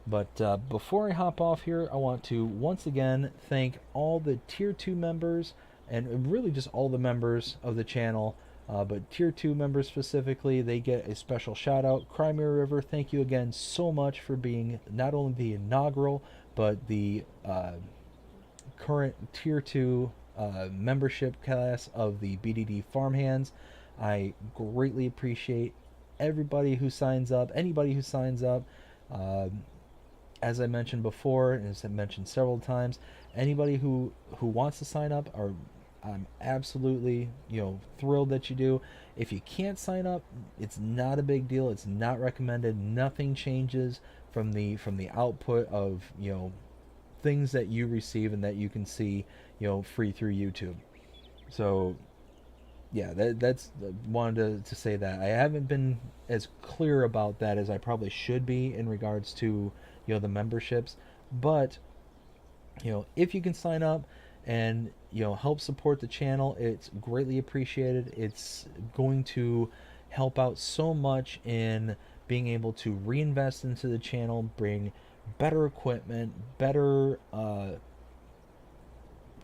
But before I hop off here, I want to once again thank all the Tier 2 members and really just all the members of the channel. But Tier 2 members specifically, they get a special shout out. Crimea River, thank you again so much for being not only the inaugural, but the current Tier 2 membership class of the BDD Farmhands. I greatly appreciate everybody who signs up, anybody who signs up. As I mentioned before, and as I mentioned several times, anybody who wants to sign up, are I'm absolutely, you know, thrilled that you do. If you can't sign up, it's not a big deal. It's not recommended. Nothing changes from the output of, you know, things that you receive and that you can see, you know, free through YouTube. So yeah, that's wanted to say that I haven't been as clear about that as I probably should be in regards to, you know, the memberships. But you know, if you can sign up and, you know, help support the channel, it's greatly appreciated. It's going to help out so much in being able to reinvest into the channel, bring better equipment, better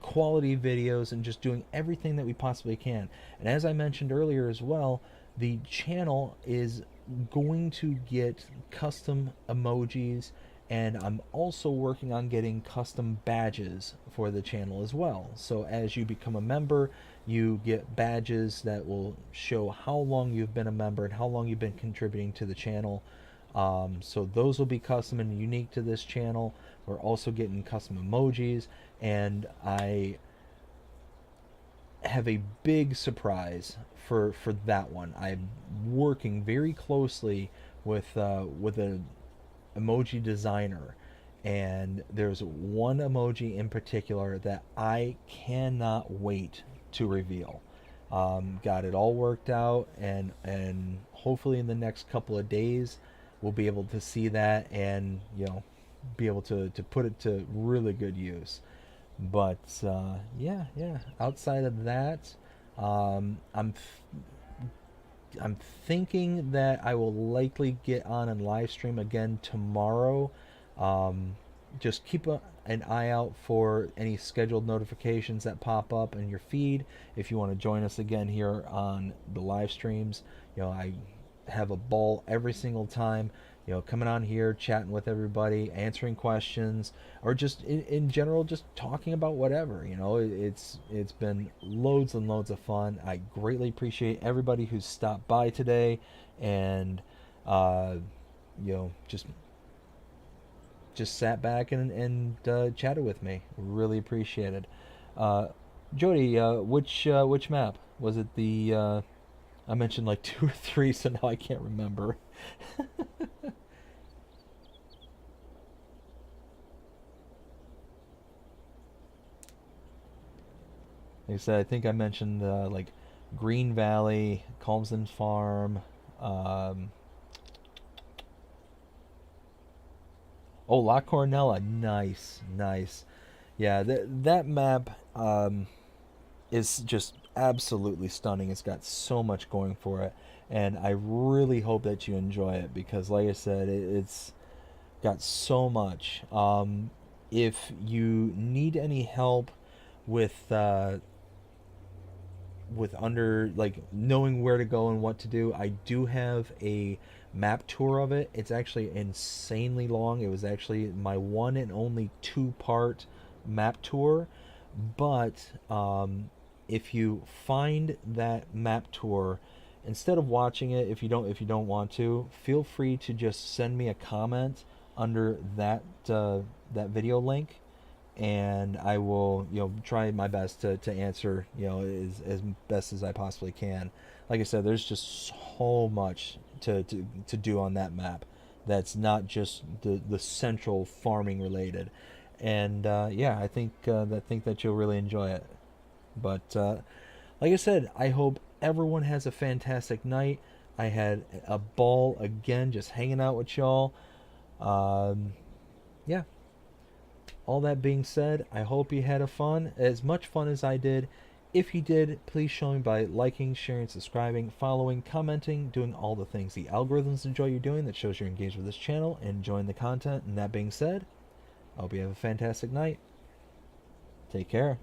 quality videos, and just doing everything that we possibly can. And as I mentioned earlier as well, the channel is going to get custom emojis, and I'm also working on getting custom badges for the channel as well. So as you become a member, you get badges that will show how long you've been a member and how long you've been contributing to the channel. So those will be custom and unique to this channel. We're also getting custom emojis, and I have a big surprise for that one. I'm working very closely with a emoji designer, and there's one emoji in particular that I cannot wait to reveal. Got it all worked out, and hopefully in the next couple of days we'll be able to see that, and, you know, be able to put it to really good use. But yeah, outside of that, I'm I'm thinking that I will likely get on and live stream again tomorrow. Um, just keep an eye out for any scheduled notifications that pop up in your feed. If you want to join us again here on the live streams, I have a ball every single time. Coming on here, chatting with everybody, answering questions, or just in general, just talking about whatever. It's been loads and loads of fun. I greatly appreciate everybody who's stopped by today, and uh, just sat back and chatted with me. Really appreciated. Uh, Jody, which map was it? I mentioned like two or three, so now I can't remember. Like I said, I think I mentioned like Green Valley, Calmsden Farm. Um, oh, La Cornella, nice, nice. Yeah, that map is just absolutely stunning. It's got so much going for it, and I really hope that you enjoy it because, like I said, it's got so much. If you need any help with under like knowing where to go and what to do, I do have a map tour of it. It's actually insanely long. It was actually my one and only two-part map tour. But if you find that map tour, instead of watching it, if you don't want to, feel free to just send me a comment under that video link, and I will try my best to answer as best as I possibly can. Like I said, there's just so much to do on that map. That's not just the central farming related, and yeah, I think that you'll really enjoy it. But like I said, I hope everyone has a fantastic night. I had a ball again, just hanging out with y'all. Um, yeah, all that being said, I hope you had as much fun as I did. If you did, please show me by liking, sharing, subscribing, following, commenting, doing all the things the algorithms enjoy you doing. That shows you're engaged with this channel and enjoying the content. And that being said, I hope you have a fantastic night. Take care.